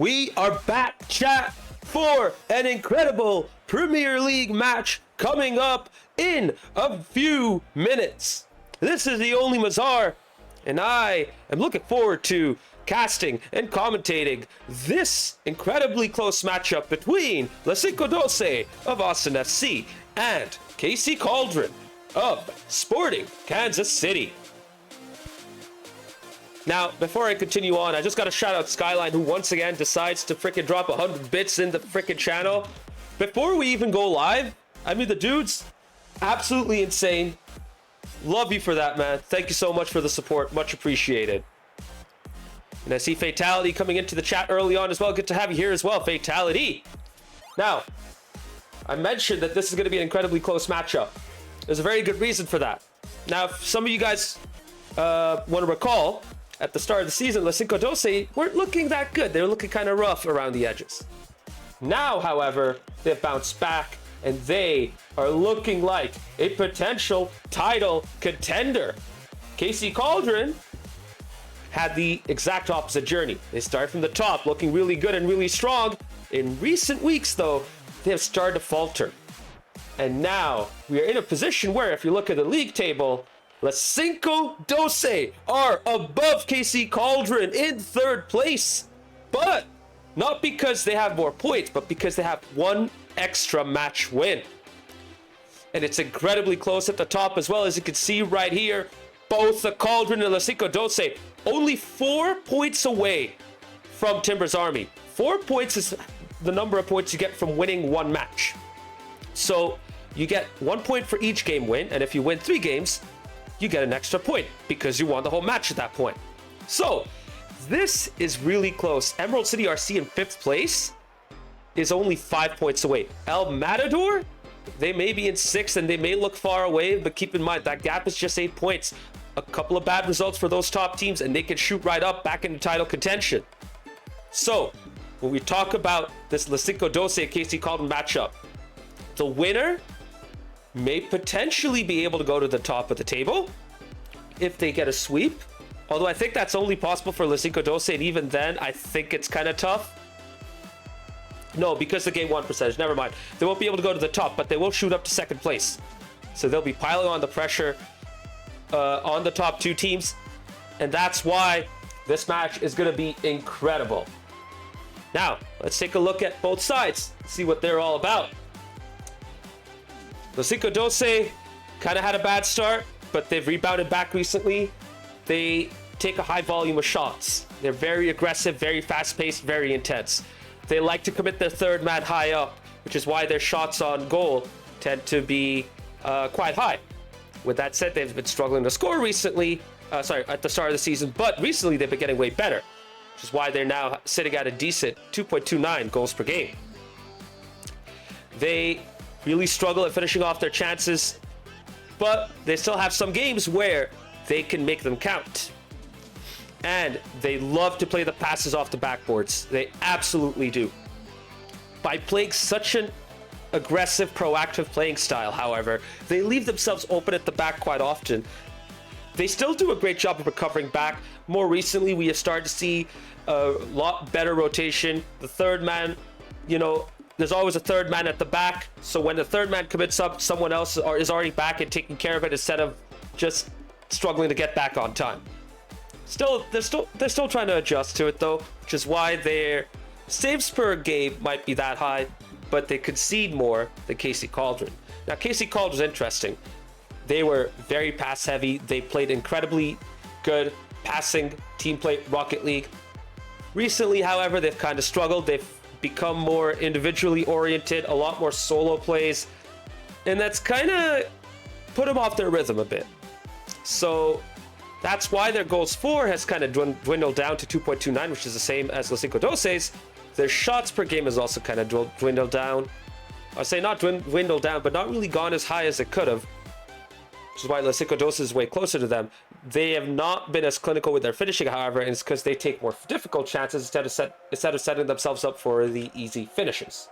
We are back, chat, for an incredible Premier League match coming up in a few minutes. This is the Only Mazar, and I am looking forward to casting and commentating this incredibly close matchup between LaCinco12 of Austin FC and KC Cauldron of Sporting Kansas City. Now, before I continue on, I just got to shout out Skyline, who once again decides to freaking drop 100 bits in the freaking channel. Before we even go live, I mean, the dude's absolutely insane. Love you for that, man. Thank you so much for the support. Much appreciated. And I see Fatality coming into the chat early on as well. Good to have you here as well, Fatality. Now, I mentioned that this is going to be an incredibly close matchup. There's a very good reason for that. Now, if some of you guys want to recall, at the start of the season, LaCinco12 weren't looking that good. They were looking kind of rough around the edges. Now, however, they've bounced back and they are looking like a potential title contender. KC Cauldron had the exact opposite journey. They started from the top, looking really good and really strong. In recent weeks, though, they have started to falter. And now we are in a position where, if you look at the league table, LaCinco12 are above KC Cauldron in third place, but not because they have more points, but because they have one extra match win. And it's incredibly close at the top as well. As you can see right here, both the Cauldron and LaCinco12 only 4 points away from Timber's Army. 4 points is the number of points you get from winning one match. So you get 1 point for each game win, and if you win 3 games, you get an extra point because you won the whole match at that point. So this is really close. Emerald City RC in 5th place is only 5 points away. El Matador, they may be in 6th and they may look far away, but keep in mind that gap is just 8 points. A couple of bad results for those top teams and they can shoot right up back into title contention. So when we talk about this LaCinco12 KC Cauldron matchup, the winner may potentially be able to go to the top of the table if they get a sweep. Although I think that's only possible for LaCinco12, and even then, I think it's kind of tough. No, because the game 1 percentage, never mind. They won't be able to go to the top, but they will shoot up to 2nd place. So they'll be piling on the pressure on the top 2 teams. And that's why this match is going to be incredible. Now, let's take a look at both sides, see what they're all about. LaCinco12 kind of had a bad start, but they've rebounded back recently. They take a high volume of shots. They're very aggressive, very fast-paced, very intense. They like to commit their third man high up, which is why their shots on goal tend to be quite high. With that said, they've been struggling to score recently, at the start of the season, but recently they've been getting way better, which is why they're now sitting at a decent 2.29 goals per game. They really struggle at finishing off their chances, but they still have some games where they can make them count. And they love to play the passes off the backboards. They absolutely do. By playing such an aggressive, proactive playing style, however, they leave themselves open at the back quite often. They still do a great job of recovering back. More recently, we have started to see a lot better rotation. The third man, there's always a third man at the back, so when the third man commits up, someone else is already back and taking care of it instead of just struggling to get back on time. They're still trying to adjust to it though, which is why their saves per game might be that high, but they concede more than KC Cauldron. Now, KC Cauldron is interesting. They were very pass heavy. They played incredibly good passing team play Rocket League. Recently, however, they've kind of struggled. They've become more individually oriented, a lot more solo plays, and that's kind of put them off their rhythm a bit. So that's why their goals for has kind of dwindled down to 2.29, which is the same as LaCinco12's. Their shots per game has also kind of dwindled down. I say not dwindled down, but not really gone as high as it could have, which is why LaCinco12 is way closer to them. They have not been as clinical with their finishing, however, and it's because they take more difficult chances instead of setting themselves up for the easy finishes.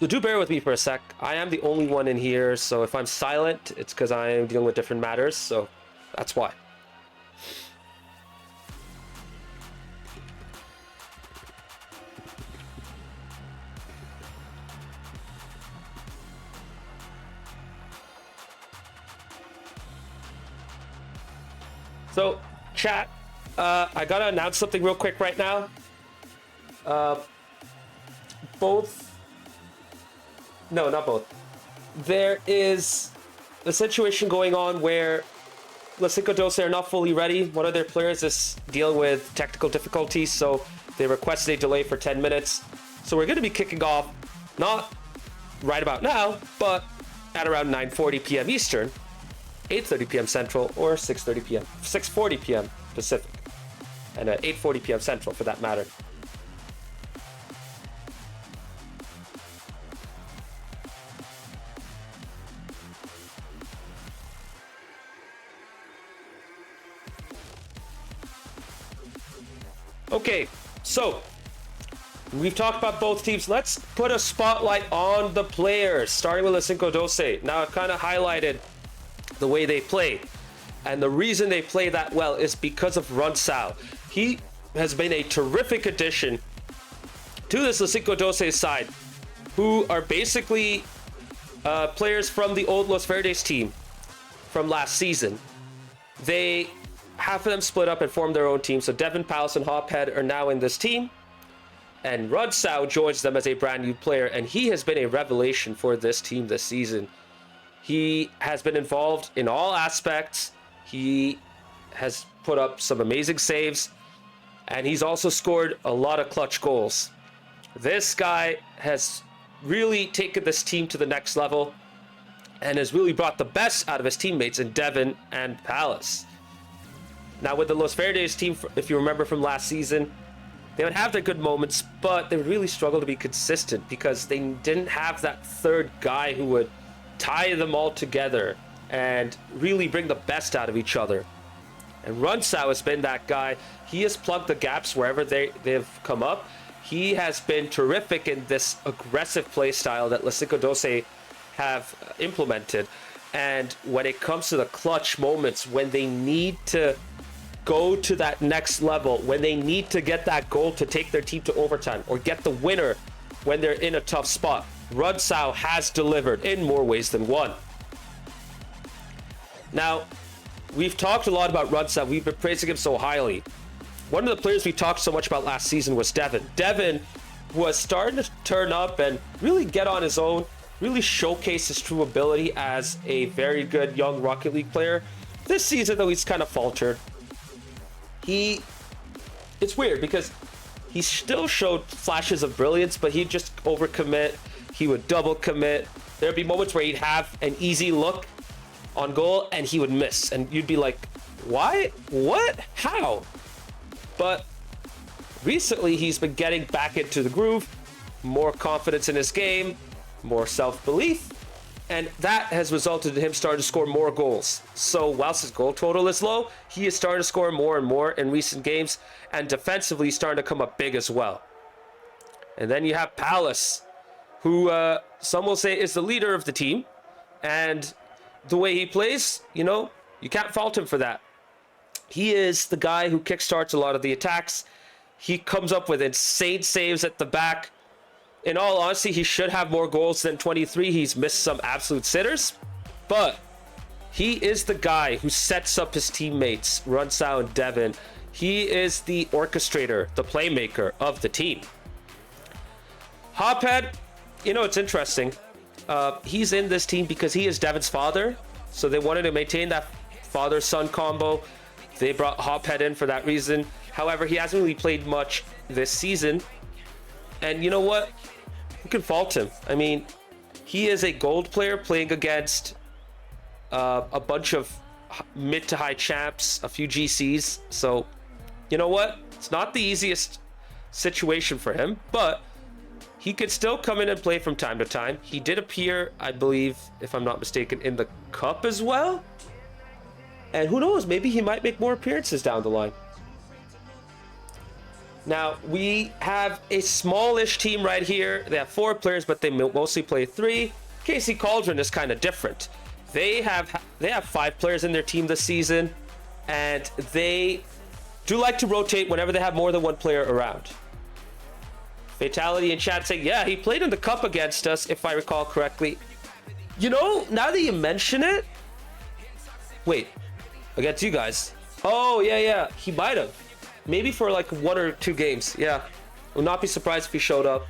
So do bear with me for a sec. I am the only one in here, so if I'm silent, it's because I am dealing with different matters, so that's why. So, chat, I gotta announce something real quick right now. No, not both. There is a situation going on where LaCinco12 are not fully ready. One of their players is dealing with technical difficulties, so they requested a delay for 10 minutes. So we're going to be kicking off, not right about now, but at around 9:40 p.m. Eastern, 8:30 p.m. Central, or 6:30 p.m. 6:40 p.m. Pacific, and 8:40 p.m. Central for that matter. Okay, so we've talked about both teams. Let's put a spotlight on the players, starting with LaCinco12. Now, I've kind of highlighted the way they play, and the reason they play that well is because of Runsao. He has been a terrific addition to this LaCinco12 side, who are basically players from the old Los Verdes team from last season. They half of them split up and formed their own team. So Devin, Palace, and Hophead are now in this team. And Runsao joins them as a brand new player. And he has been a revelation for this team this season. He has been involved in all aspects. He has put up some amazing saves. And he's also scored a lot of clutch goals. This guy has really taken this team to the next level and has really brought the best out of his teammates in Devin and Palace. Now, with the Los Verdes team, if you remember from last season, they would have their good moments, but they would really struggle to be consistent because they didn't have that third guy who would tie them all together and really bring the best out of each other. And Runsao has been that guy. He has plugged the gaps wherever they've come up. He has been terrific in this aggressive play style that LaCinco12 have implemented. And when it comes to the clutch moments, when they need to go to that next level, when they need to get that goal to take their team to overtime or get the winner when they're in a tough spot, Runsao has delivered in more ways than one. Now, we've talked a lot about Runsao. We've been praising him so highly. One of the players we talked so much about last season was Devin. Devin was starting to turn up and really get on his own, really showcase his true ability as a very good young Rocket League player. This season, though, he's kind of faltered. It's weird because he still showed flashes of brilliance, but he'd just overcommit. He would double commit. There'd be moments where he'd have an easy look on goal and he would miss. And you'd be like, why? What? How? But recently he's been getting back into the groove, more confidence in his game, more self-belief. And that has resulted in him starting to score more goals. So whilst his goal total is low, he is starting to score more and more in recent games. And defensively, he's starting to come up big as well. And then you have Palace, who some will say is the leader of the team. And the way he plays, you can't fault him for that. He is the guy who kickstarts a lot of the attacks. He comes up with insane saves at the back. In all honesty, he should have more goals than 23. He's missed some absolute sitters, but he is the guy who sets up his teammates, Runsao and Devin. He is the orchestrator, the playmaker of the team. Hophead, it's interesting. He's in this team because he is Devin's father, so they wanted to maintain that father-son combo. They brought Hophead in for that reason. However, he hasn't really played much this season. And you know what? Who can fault him? I mean, he is a gold player playing against a bunch of mid to high champs, a few GCs. So, you know what? It's not the easiest situation for him, but he could still come in and play from time to time. He did appear, I believe, if I'm not mistaken, in the Cup as well. And who knows? Maybe he might make more appearances down the line. Now, we have a smallish team right here. They have 4 players, but they mostly play 3. KC Cauldron is kind of different. They have 5 players in their team this season, and they do like to rotate whenever they have more than 1 player around. Fatality in chat saying, yeah, he played in the cup against us, if I recall correctly. You know, now that you mention it, wait, against you guys. Oh, yeah, he might have. Maybe for like 1 or 2 games. Yeah, would not be surprised if he showed up.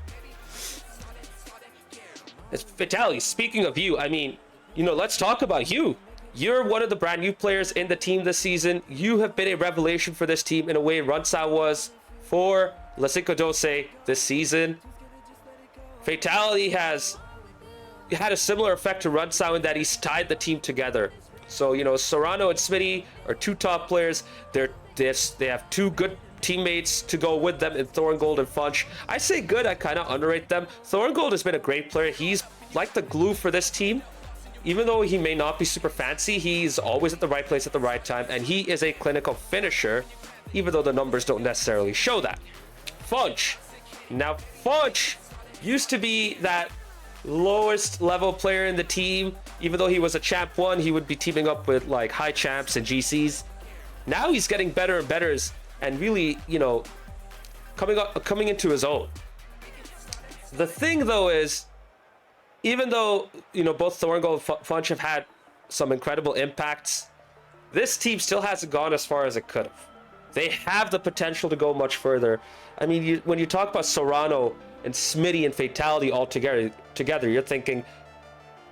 It's Fatality. Speaking of you, I mean, you know, let's talk about you. You're one of the brand new players in the team this season. You have been a revelation for this team in a way Runsao was for LaCinco12 this season. Fatality has had a similar effect to Runsao in that he's tied the team together. So, you know, Serrano and Smitty are 2 top players. They have 2 good teammates to go with them in Thorngold and Funch. I say good, I kind of underrate them. Thorngold has been a great player. He's like the glue for this team. Even though he may not be super fancy, he's always at the right place at the right time, and he is a clinical finisher, even though the numbers don't necessarily show that. Funch. Now, Funch used to be that lowest level player in the team. Even though he was a champ 1, he would be teaming up with like high champs and GCs. Now he's getting better and better and really, you know, coming into his own. The thing though is, even though, you know, both Thorngold and Funch have had some incredible impacts, this team still hasn't gone as far as it could have. They have the potential to go much further. I mean, when you talk about Serrano and Smitty and Fatality all together, you're thinking,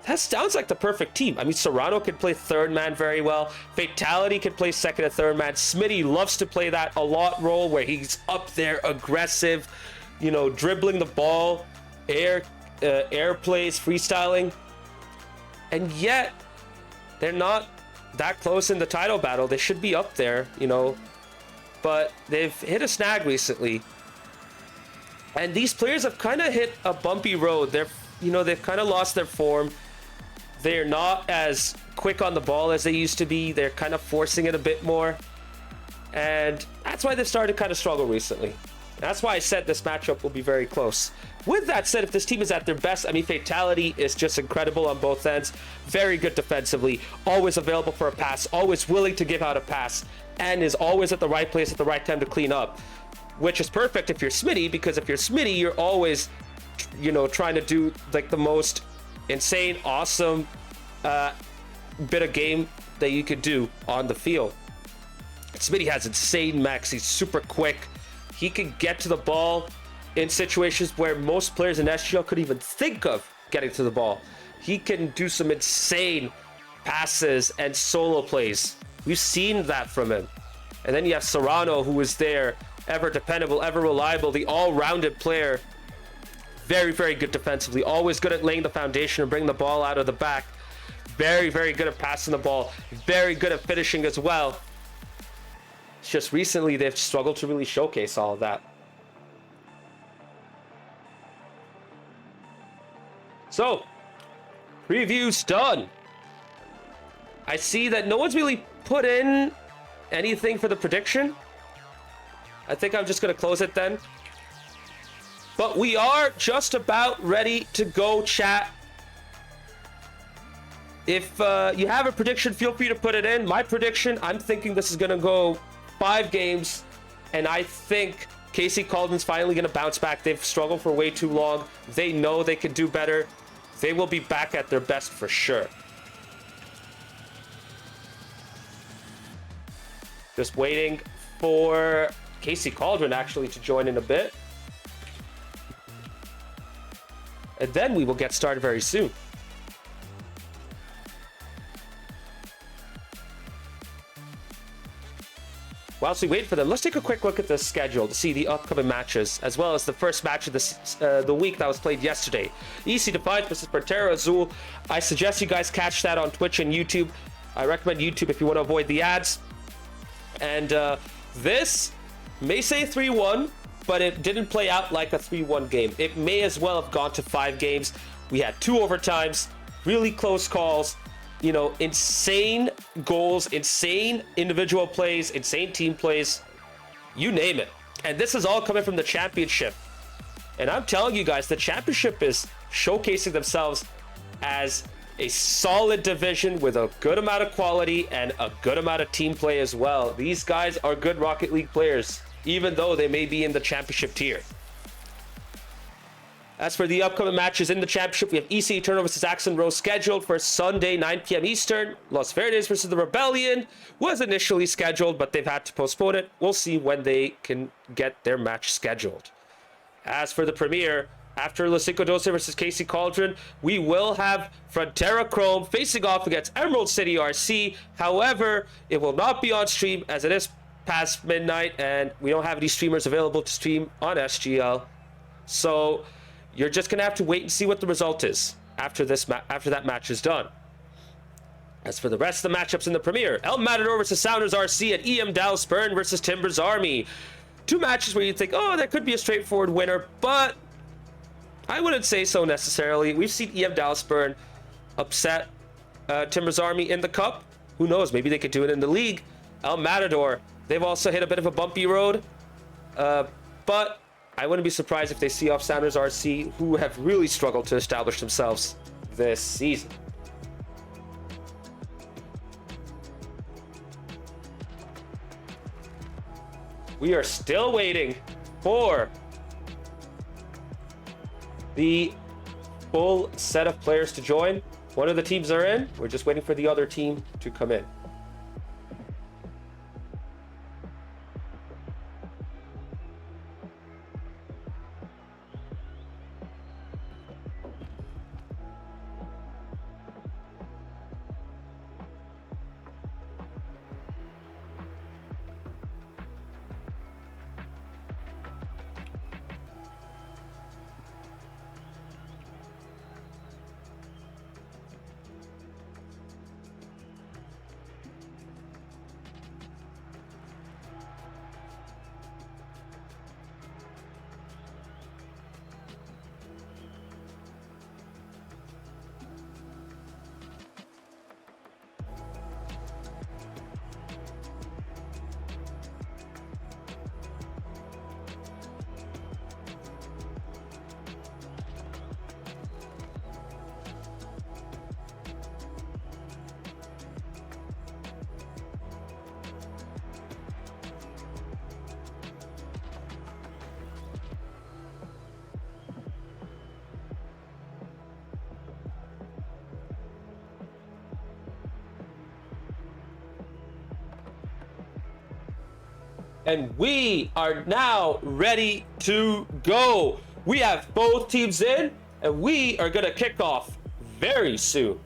that sounds like the perfect team. I mean, Serrano can play 3rd man very well. Fatality can play 2nd and 3rd man. Smitty loves to play that a lot role where he's up there, aggressive, you know, dribbling the ball, air plays, freestyling. And yet, they're not that close in the title battle. They should be up there, you know. But they've hit a snag recently. And these players have kind of hit a bumpy road. They've kind of lost their form. They're not as quick on the ball as they used to be. They're kind of forcing it a bit more. And that's why they've started to kind of struggle recently. That's why I said this matchup will be very close. With that said, if this team is at their best, I mean, Fatality is just incredible on both ends. Very good defensively. Always available for a pass. Always willing to give out a pass. And is always at the right place at the right time to clean up. Which is perfect if you're Smitty, because if you're Smitty, you're always, you know, trying to do like the most insane, awesome bit of game that you could do on the field. Smitty has insane max. He's super quick. He can get to the ball in situations where most players in SGL could even think of getting to the ball. He can do some insane passes and solo plays. We've seen that from him. And then you have Serrano, who is there, ever dependable, ever reliable, the all-rounded player. Very, very good defensively. Always good at laying the foundation and bringing the ball out of the back. Very, very good at passing the ball. Very good at finishing as well. It's just recently they've struggled to really showcase all of that. So, preview's done. I see that no one's really put in anything for the prediction. I think I'm just going to close it then. But we are just about ready to go, chat. If you have a prediction, feel free to put it in. My prediction, I'm thinking this is going to go 5 games. And I think KC Cauldron's finally going to bounce back. They've struggled for way too long. They know they can do better. They will be back at their best for sure. Just waiting for KC Cauldron actually to join in a bit. And then we will get started very soon. Whilst we wait for them, let's take a quick look at the schedule to see the upcoming matches, as well as the first match of the week that was played yesterday. EC Defiance versus Pantera Azul. I suggest you guys catch that on Twitch and YouTube. I recommend YouTube if you want to avoid the ads. And this may say 3-1, but it didn't play out like a 3-1 game. It may as well have gone to 5 games. We had 2 overtimes, really close calls, you know, insane goals, insane individual plays, insane team plays, you name it. And this is all coming from the championship. And I'm telling you guys, the championship is showcasing themselves as a solid division with a good amount of quality and a good amount of team play as well. These guys are good Rocket League players, even though they may be in the championship tier. As for the upcoming matches in the championship, we have EC Eternal versus Axon Rose scheduled for Sunday, 9 p.m. Eastern. Los Verdes versus the Rebellion was initially scheduled, but they've had to postpone it. We'll see when they can get their match scheduled. As for the premiere, after LaCinco12 versus Cauldron, we will have Frontera Chrome facing off against Emerald City RC. However, it will not be on stream as it is past midnight, and we don't have any streamers available to stream on SGL. So you're just gonna have to wait and see what the result is after that match is done. As for the rest of the matchups in the premiere, El Matador versus Sounders RC and EM Dallas Burn versus Timbers Army. Two matches where you think, oh, that could be a straightforward winner, but I wouldn't say so necessarily. We've seen EM Dallas Burn upset Timbers Army in the cup. Who knows? Maybe they could do it in the league. El Matador, they've also hit a bit of a bumpy road, but I wouldn't be surprised if they see off Sounders RC, who have really struggled to establish themselves this season. We are still waiting for the full set of players to join. One of the teams are in. We're just waiting for the other team to come in. And we are now ready to go. We have both teams in, and we are gonna kick off very soon.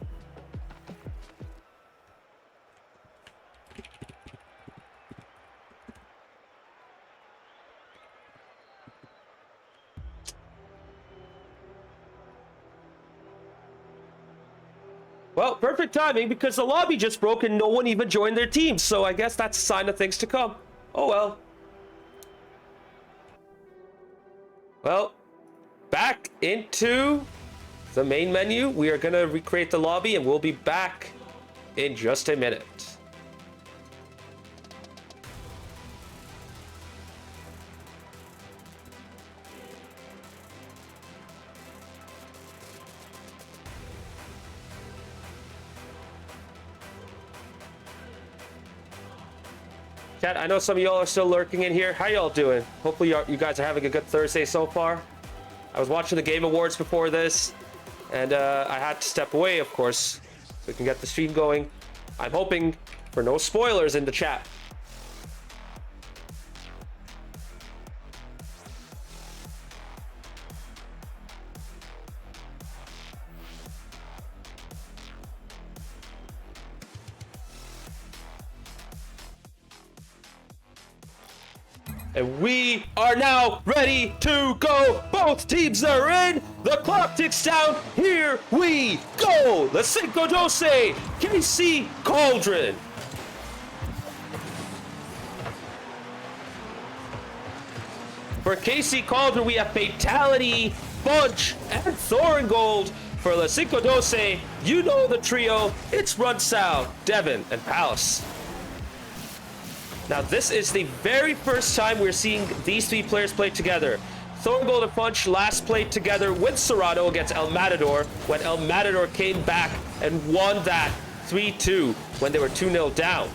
Well, perfect timing because the lobby just broke and no one even joined their team. So I guess that's a sign of things to come. Oh well. Well, back into the main menu. We are gonna recreate the lobby and we'll be back in just a minute. Chat, I know some of y'all are still lurking in here. How y'all doing? Hopefully you guys are having a good Thursday so far. I was watching the Game Awards before this, and I had to step away, of course, so we can get the stream going. I'm hoping for no spoilers in the chat. And we are now ready to go. Both teams are in. The clock ticks down. Here we go. LaCinco12, KC Cauldron. For KC Cauldron, we have Fatality, Bunch, and Thoringold. For LaCinco12, you know the trio. It's Run South, Devin, and Palace. Now, this is the very first time we're seeing these three players play together. Thorngold and Funch last played together with Serrano against El Matador when El Matador came back and won that 3-2 when they were 2-0 down.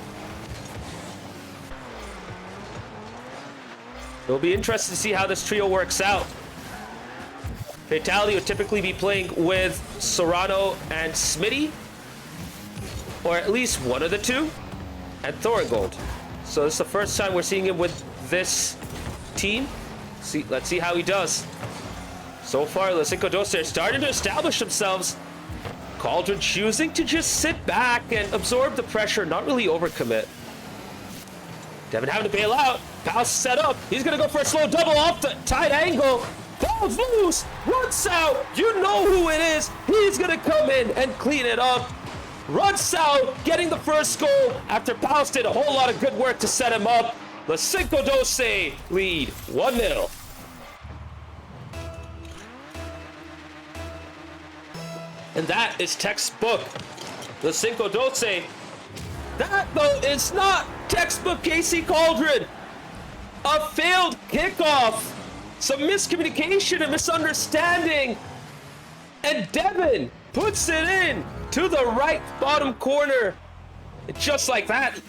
It'll be interesting to see how this trio works out. Fatality would typically be playing with Serrano and Smitty, or at least one of the two, and Thorngold. So this is the first time we're seeing him with this team. Let's see how he does. So far, LaCinco12 are starting to establish themselves. Cauldron choosing to just sit back and absorb the pressure, not really overcommit. Devin having to bail out. Pal's set up. He's going to go for a slow double off the tight angle. Falls loose. Runs out. You know who it is. He's going to come in and clean it up. Runs out, getting the first goal after Pals did a whole lot of good work to set him up. LaCinco12 lead 1-0. And that is textbook LaCinco12. That, though, is not textbook KC Cauldron. A failed kickoff. Some miscommunication and misunderstanding. And Devin puts it in to the right bottom corner. And just like that,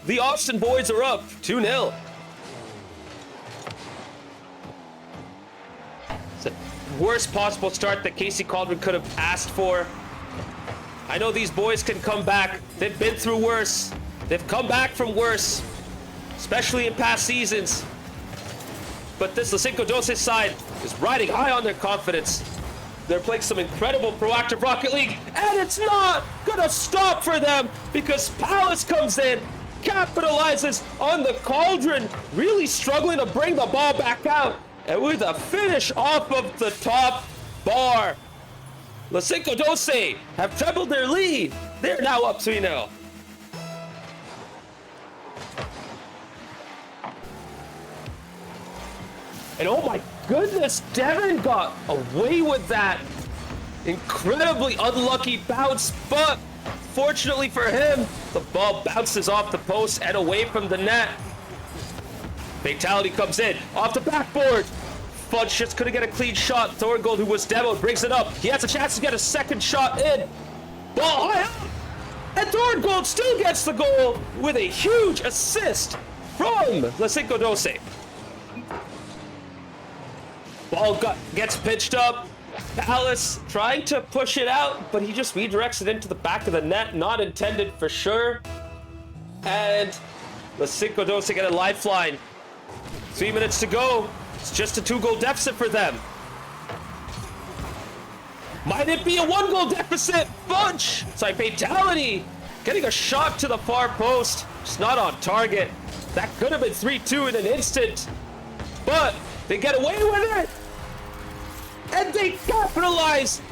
the Austin boys are up 2-0. It's the worst possible start that KC Cauldron could have asked for. I know these boys can come back. They've been through worse. They've come back from worse, especially in past seasons. But this LaCinco12 side is riding high on their confidence. They're playing some incredible proactive Rocket League, and it's not gonna stop for them because Palace comes in, capitalizes on the Cauldron, really struggling to bring the ball back out, and with a finish off of the top bar. LaCinco12 have trebled their lead. They're now up 3-0. And oh my goodness, Devin got away with that incredibly unlucky bounce, but fortunately for him, the ball bounces off the post and away from the net. Fatality comes in, off the backboard. Fudge just couldn't get a clean shot. Thorngold, who was demoed, brings it up. He has a chance to get a second shot in. Ball high up. And Thorngold still gets the goal with a huge assist from LaCinco12. Ball gets pitched up. Palace trying to push it out, but he just redirects it into the back of the net. Not intended for sure. And LaCinco12 get a lifeline. 3 minutes to go. It's just a 2-goal deficit for them. Might it be a 1-goal deficit? Bunch! Sorry, Fatality getting a shot to the far post. Just not on target. That could have been 3-2 in an instant. But they get away with it. And they capitalize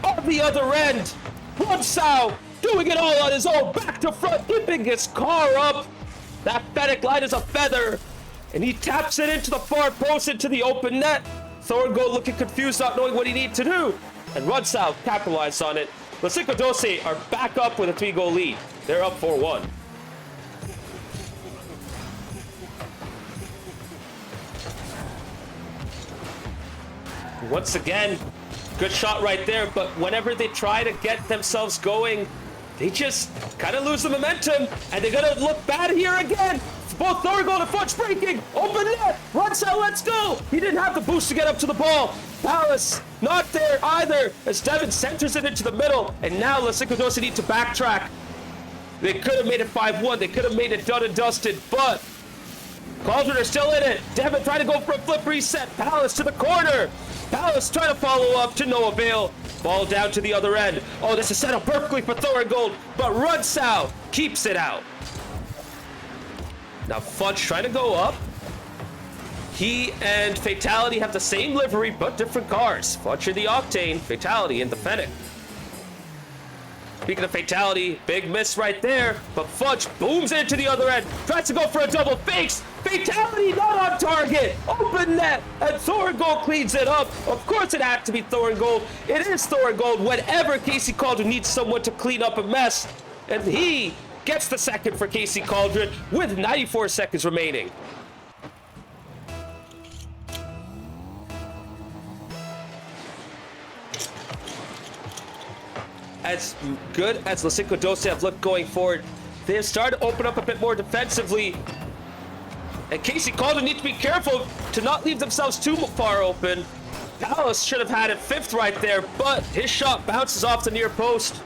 on the other end. Runsau doing it all on his own. Back to front, keeping his car up. That Fennec line is a feather. And he taps it into the far post, into the open net. Thorngold looking confused, not knowing what he needs to do. And Runsau capitalized on it. LaCinco12 are back up with a 3-goal lead. They're up 4-1. Once again, good shot right there, but whenever they try to get themselves going, they just kind of lose the momentum, and they're gonna look bad here again. Both Thorngold and Fudge breaking, open net, Runsau, let's go. He didn't have the boost to get up to the ball. Palace not there either, as Devin centers it into the middle, and now LaCinco12 need to backtrack. They could have made it 5-1, they could have made it done and dusted, but Cauldron are still in it. Devin trying to go for a flip reset. Palace to the corner. Palace trying to follow up to no avail. Ball down to the other end. Oh, this is set up perfectly for Thorngold, but Runsau keeps it out. Now Fudge trying to go up. He and Fatality have the same livery, but different cars. Fudge in the Octane, Fatality in the Fennec. Speaking of Fatality, big miss right there, but Fudge booms into the other end, tries to go for a double, fakes, Fatality not on target, open net, and Thorngold cleans it up. Of course it had to be Thorngold. It is Thorngold whenever KC Cauldron needs someone to clean up a mess, and he gets the second for Casey Cauldron with 94 seconds remaining. As good as LaCinco12 have looked going forward, they have started to open up a bit more defensively. And Casey Cauldron needs to be careful to not leave themselves too far open. Palace should have had it fifth right there, but his shot bounces off the near post.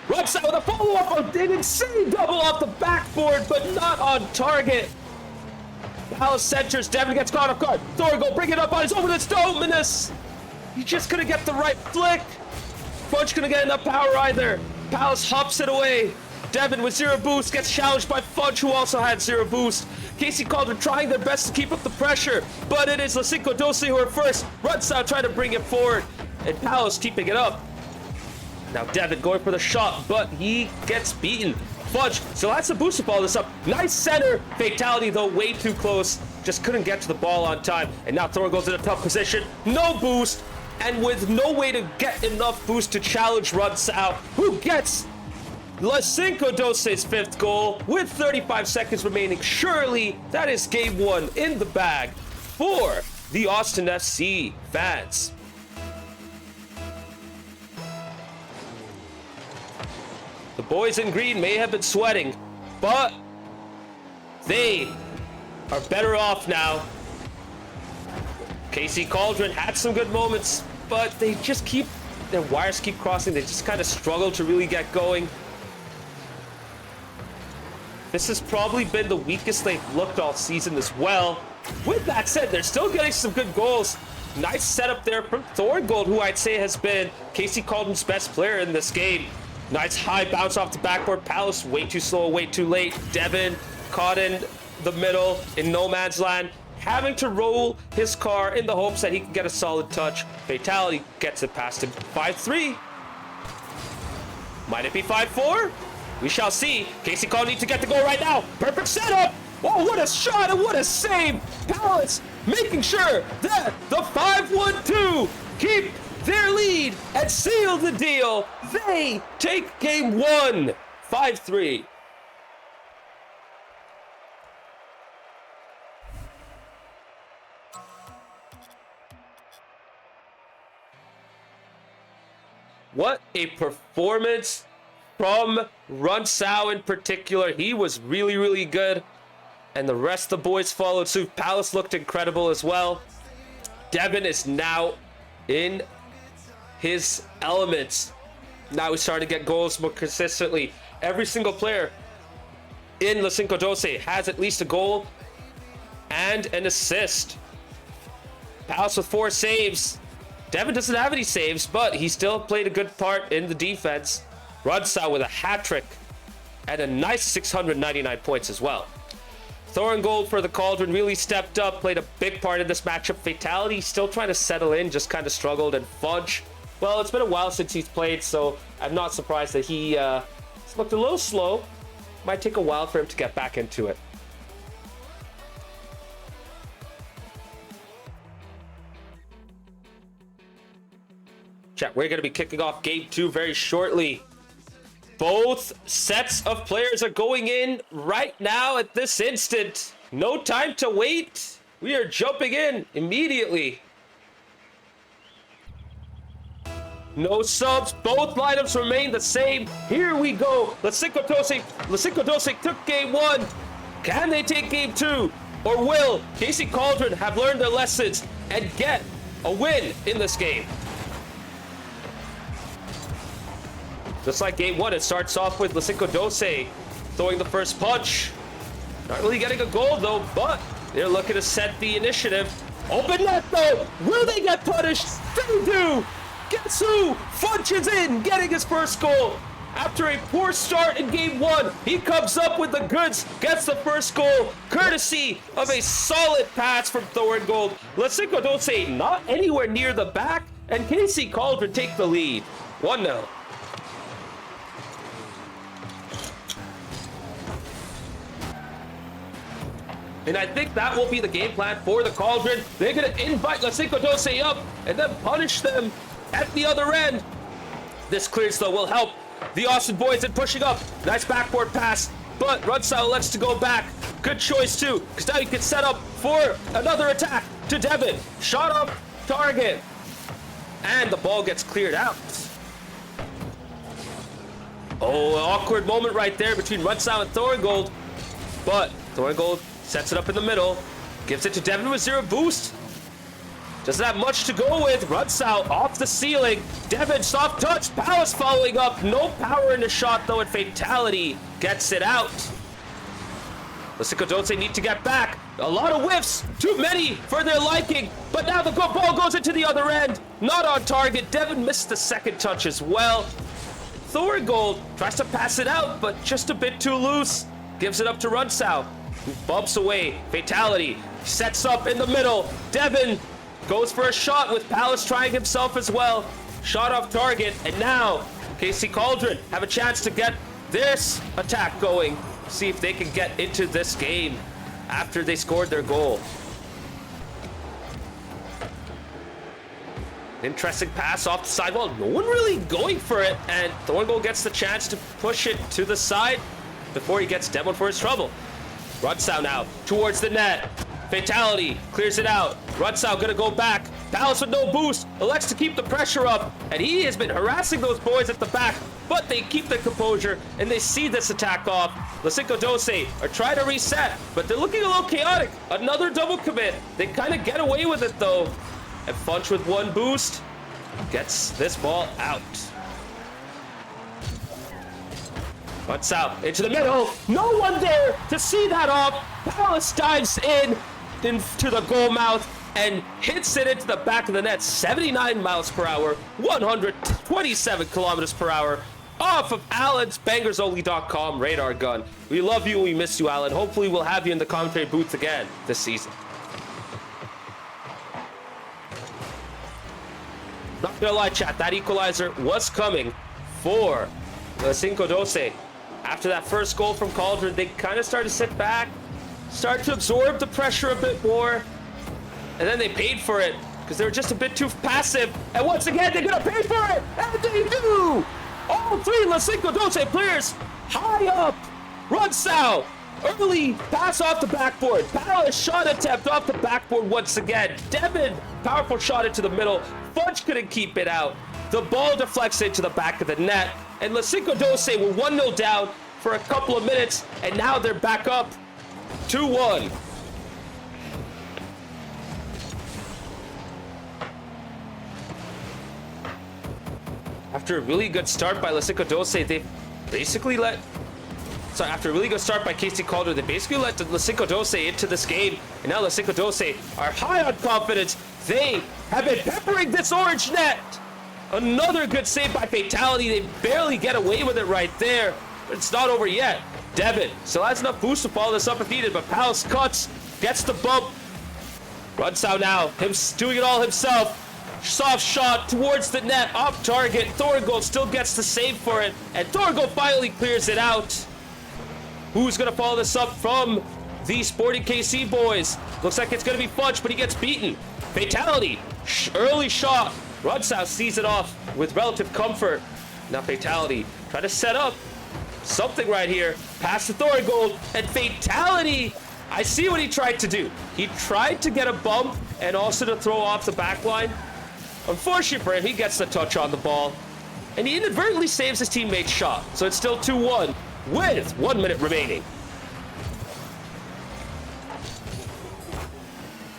Runs out with a follow-up of an insane double off the backboard, but not on target. Palace centers, Devin gets caught off guard. Thorgo bring it up on his own, it's Dominus. He just couldn't get the right flick. Fudge couldn't get enough power either. Palace hops it away. Devin with 0 boost gets challenged by Fudge, who also had 0 boost. Casey Cauldron trying their best to keep up the pressure, but it is LaCinco12 who are first. Runsow trying to bring it forward, and Palace keeping it up. Now Devin going for the shot, but he gets beaten. Fudge still has to boost to follow this up. Nice center. Fatality, though, way too close. Just couldn't get to the ball on time. And now Thor goes in a tough position. No boost. And with no way to get enough boost to challenge Runsow, who gets LaCinco12's fifth goal with 35 seconds remaining. Surely that is game one in the bag for the Austin FC fans. The boys in green may have been sweating, but they are better off now. Casey Cauldron had some good moments, but they just their wires keep crossing. They just kind of struggle to really get going. This has probably been the weakest they've looked all season as well. With that said, they're still getting some good goals. Nice setup there from Thorgold, who I'd say has been Casey Cauldron's best player in this game. Nice high bounce off the backboard. Palace way too slow, way too late. Devin caught in the middle in no man's land, having to roll his car in the hopes that he can get a solid touch. Fatality gets it past him. 5-3. Might it be 5-4? We shall see. Casey Cauldron needs to get the goal right now. Perfect setup. Oh, what a shot and what a save. Palace making sure that the 5-1-2 keep their lead and seal the deal. They take game one, 5-3. What a performance from Runsow in particular. He was really, really good. And the rest of the boys followed suit. Palace looked incredible as well. Devin is now in his elements. Now he's starting to get goals more consistently. Every single player in LaCinco12 has at least a goal and an assist. Palace with 4 saves. Devin doesn't have any saves, but he still played a good part in the defense. Runsow with a hat trick and a nice 699 points as well. Thorgold for the Cauldron really stepped up, played a big part in this matchup. Fatality still trying to settle in, just kind of struggled. And Fudge, well, it's been a while since he's played, so I'm not surprised that he looked a little slow. Might take a while for him to get back into it. Chat, we're going to be kicking off game 2 very shortly. Both sets of players are going in right now at this instant. No time to wait. We are jumping in immediately. No subs. Both lineups remain the same. Here we go. LaCinco12 took game 1. Can they take game 2? Or will Casey Cauldron have learned their lessons and get a win in this game? Just like game 1, it starts off with LaCinco12 throwing the first punch. Not really getting a goal though, but they're looking to set the initiative. Open net though. Will they get punished? They do. Guess who? Fudge is in, getting his first goal. After a poor start in game 1, he comes up with the goods, gets the first goal, courtesy of a solid pass from Thorgold. LaCinco12 not anywhere near the back, and Casey Cauldron take the lead. 1-0. And I think that will be the game plan for the Cauldron. They're going to invite LaCinco12 up and then punish them at the other end. This clearance, though, will help The Austin boys are pushing up. Nice backboard pass, but Rudsau lets to go back. Good choice too, because now you can set up for another attack to Devin. Shot up target. And the ball gets cleared out. Oh, an awkward moment right there between Rudsau and Thorngold. But Thorngold sets it up in the middle. Gives it to Devin with 0 boost. Doesn't have much to go with. Rudsau off the ceiling. Devin, soft touch. Palace following up. No power in the shot, though, and Fatality gets it out. LaCinco12 need to get back. A lot of whiffs. Too many for their liking. But now the ball goes into the other end. Not on target. Devin missed the second touch as well. Thorngold tries to pass it out, but just a bit too loose. Gives it up to Rudsau, who bumps away. Fatality sets up in the middle. Devin goes for a shot with Palace trying himself as well. Shot off target, and now KC Cauldron have a chance to get this attack going. See if they can get into this game after they scored their goal. Interesting pass off the sidewall. No one really going for it, and Thorngold gets the chance to push it to the side before he gets demoed for his trouble. Rudsau now towards the net. Fatality clears it out. Rudsau gonna go back. Palace with no boost. Elects to keep the pressure up, and he has been harassing those boys at the back, but they keep their composure, and they see this attack off. LaCinco12 are trying to reset, but they're looking a little chaotic. Another double commit. They kind of get away with it, though. And Funch with 1 boost gets this ball out. Rudsau into the middle. No one there to see that off. Palace dives into the goal mouth and hits it into the back of the net. 79 miles per hour, 127 kilometers per hour off of Alan's bangersonly.com radar gun. We love you and we miss you, Alan. Hopefully we'll have you in the commentary booth again this season. Not gonna lie, chat, that equalizer was coming for LaCinco12. After that first goal from Cauldron, they kind of started to sit back, start to absorb the pressure a bit more, and then they paid for it because they were just a bit too passive. And once again, they're gonna pay for it, and they do! All 3 LaCinco12 players high up. Rudsau, early pass off the backboard. Palace shot attempt off the backboard once again. Devin, powerful shot into the middle. Funch couldn't keep it out. The ball deflects into the back of the net, and LaCinco12 were 1-0 down for a couple of minutes, and now they're back up 2-1. After a really good start by LaCinco12, they basically after a really good start by KC Cauldron, they basically let LaCinco12 into this game, and now LaCinco12 are high on confidence. They have been peppering this orange net. Another good save by Fatality. They barely get away with it right there, but it's not over yet. Devin still has enough boost to follow this up if needed, but Palace cuts, gets the bump. Rudsau now, him doing it all himself. Soft shot towards the net, off target. Thorngold still gets the save for it, and Thorngold finally clears it out. Who's gonna follow this up from the Sporting KC boys? Looks like it's gonna be Funch, but he gets beaten. Fatality, early shot. Rudsau sees it off with relative comfort. Now Fatality try to set up something right here. Pass to Thorngold, and Fatality, I see what he tried to do. He tried to get a bump and also to throw off the back line. Unfortunately for him, he gets the touch on the ball, and he inadvertently saves his teammate's shot. So it's still 2-1 with 1 minute remaining.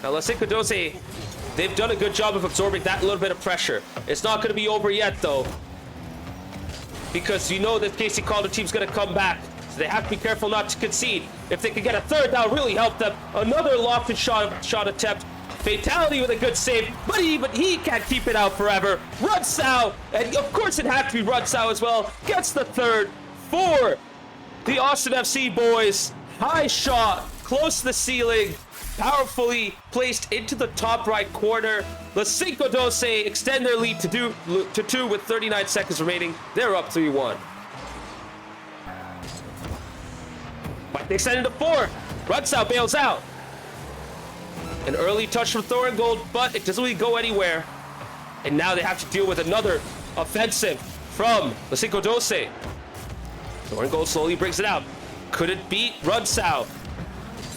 Now LaCinco12, they've done a good job of absorbing that little bit of pressure. It's not going to be over yet, though, because you know that KC Cauldron team's going to come back. So they have to be careful not to concede. If they could get a third, that would really help them. Another lofted shot attempt. Fatality with a good save, but he can't keep it out forever. Rudsau, and of course it had to be Rudsau as well, gets the third for the Austin FC boys. High shot, close to the ceiling, powerfully placed into the top right corner. LaCinco12 extend their lead to 2 with 39 seconds remaining. They're up 3-1. But they extend it to 4. Rudsau bails out. An early touch from Thorngold, but it doesn't really go anywhere. And now they have to deal with another offensive from LaCinco12. Thorngold slowly brings it out. Couldn't beat Runsao.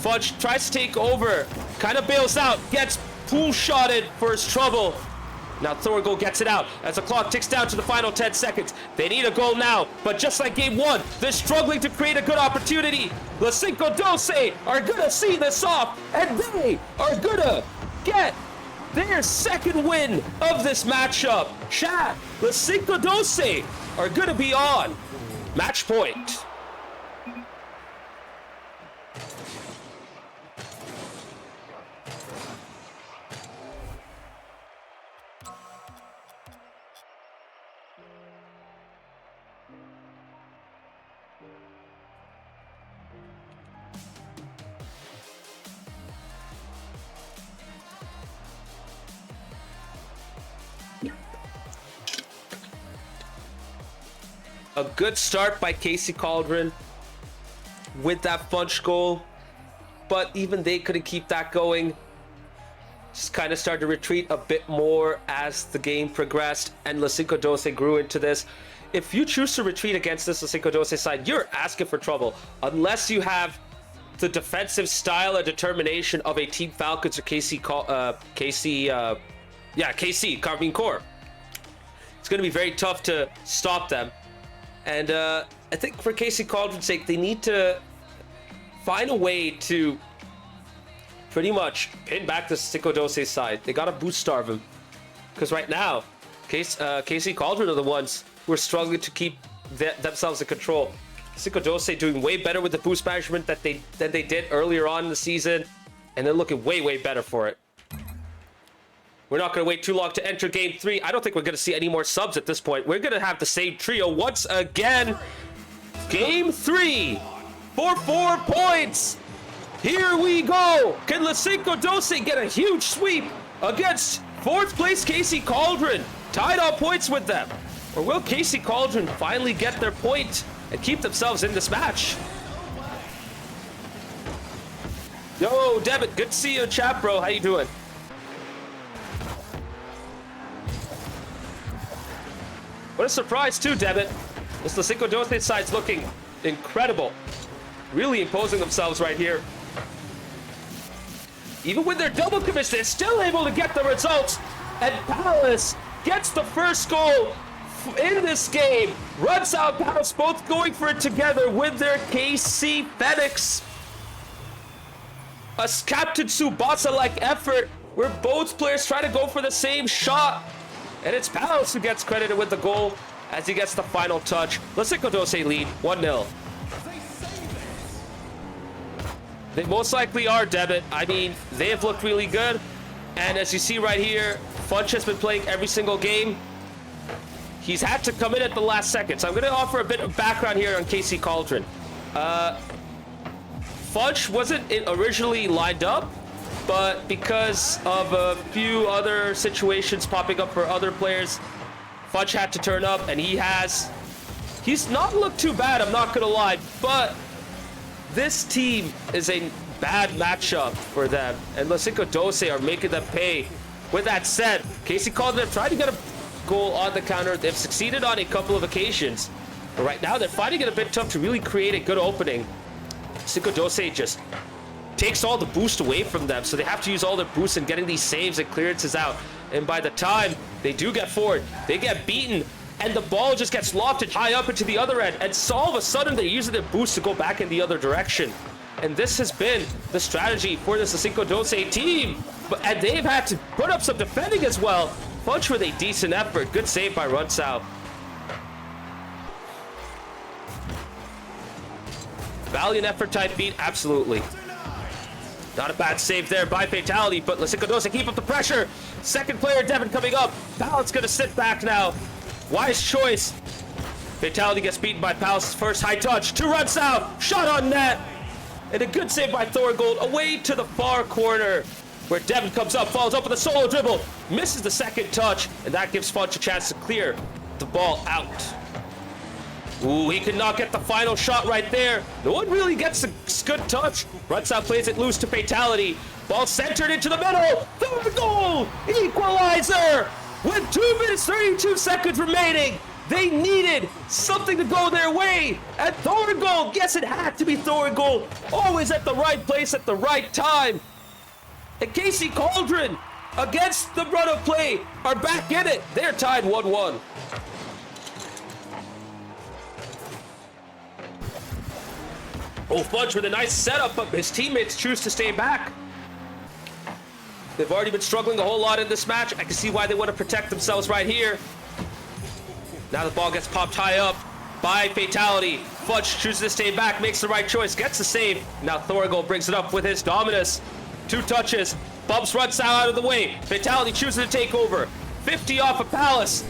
Fudge tries to take over. Kind of bails out. Gets pool shotted for his trouble. Now Thorngold gets it out as the clock ticks down to the final 10 seconds. They need a goal now, but just like game one, they're struggling to create a good opportunity. LaCinco12 are gonna see this off, and they are gonna get their second win of this matchup. Chat, LaCinco12 are gonna be on match point. A good start by Casey Cauldron with that Funch goal, but even they couldn't keep that going. Just kind of started to retreat a bit more as the game progressed, and LaCinco12 grew into this. If you choose to retreat against this LaCinco12 side, you're asking for trouble, unless you have the defensive style and determination of a Team Falcons or KC Carmine Corps. It's going to be very tough to stop them. And I think for Casey Cauldron's sake, they need to find a way to pretty much pin back the LaCinco12 side. They got to boost starve him. Because right now, Casey Cauldron are the ones who are struggling to keep themselves in control. LaCinco12 doing way better with the boost management than they did earlier on in the season. And they're looking way, way better for it. We're not going to wait too long to enter game 3. I don't think we're going to see any more subs at this point. We're going to have the same trio once again. Game 3 for 4 points. Here we go. Can LaCinco12 get a huge sweep against 4th place Casey Cauldron? Tied on points with them. Or will Casey Cauldron finally get their point and keep themselves in this match? Yo, Debit, good to see you in chat, bro. How you doing? What a surprise too, Debit. This LaCinco12 side's looking incredible. Really imposing themselves right here. Even with their double commits, they're still able to get the results. And Palace gets the first goal in this game. Runs out Palace both going for it together with their KC Phoenix. A Captain Tsubasa-like effort where both players try to go for the same shot. And it's Palace who gets credited with the goal as he gets the final touch. LaCinco12 lead 1-0. They most likely are, Debit. I mean, they have looked really good. And as you see right here, Funch has been playing every single game. He's had to come in at the last second. So I'm going to offer a bit of background here on Casey Cauldron. Funch wasn't originally lined up, but because of a few other situations popping up for other players, Funch had to turn up, and he's not looked too bad, I'm not gonna lie, but this team is a bad matchup for them, and LaCinco12 are making them pay. With that said, Casey Cauldron have tried to get a goal on the counter. They've succeeded on a couple of occasions, but right now they're finding it a bit tough to really create a good opening. LaCinco12 just takes all the boost away from them, so they have to use all their boosts in getting these saves and clearances out. And by the time they do get forward, they get beaten, and the ball just gets lofted high up into the other end, and so all of a sudden they're using their boost to go back in the other direction. And this has been the strategy for this LaCinco12 team, and they've had to put up some defending as well. Funch with a decent effort. Good save by Runsao. Valiant effort type beat, absolutely. Not a bad save there by Fatality, but LaCinco12 keep up the pressure. Second player, Devin, coming up. Palace gonna sit back now. Wise choice. Fatality gets beaten by Palace's first high touch. 2 runs out. Shot on net. And a good save by Thorngold away to the far corner, where Devin comes up, follows up with a solo dribble. Misses the second touch, and that gives Funch a chance to clear the ball out. Ooh, he could not get the final shot right there. No one really gets a good touch. Runsao plays it loose to Fatality. Ball centered into the middle. Third goal! Equalizer! With 2 minutes, 32 seconds remaining. They needed something to go their way. And Thorgold, yes, it had to be Thorgold. Always at the right place at the right time. And Casey Cauldron, against the run of play, are back in it. They're tied 1-1. Oh, Fudge with a nice setup, but his teammates choose to stay back. They've already been struggling a whole lot in this match. I can see why they want to protect themselves right here. Now the ball gets popped high up by Fatality. Fudge chooses to stay back, makes the right choice, gets the save. Now Thorgold brings it up with his Dominus. 2 touches, bumps Rutsau out of the way. Fatality chooses to take over. 50 off of Palace.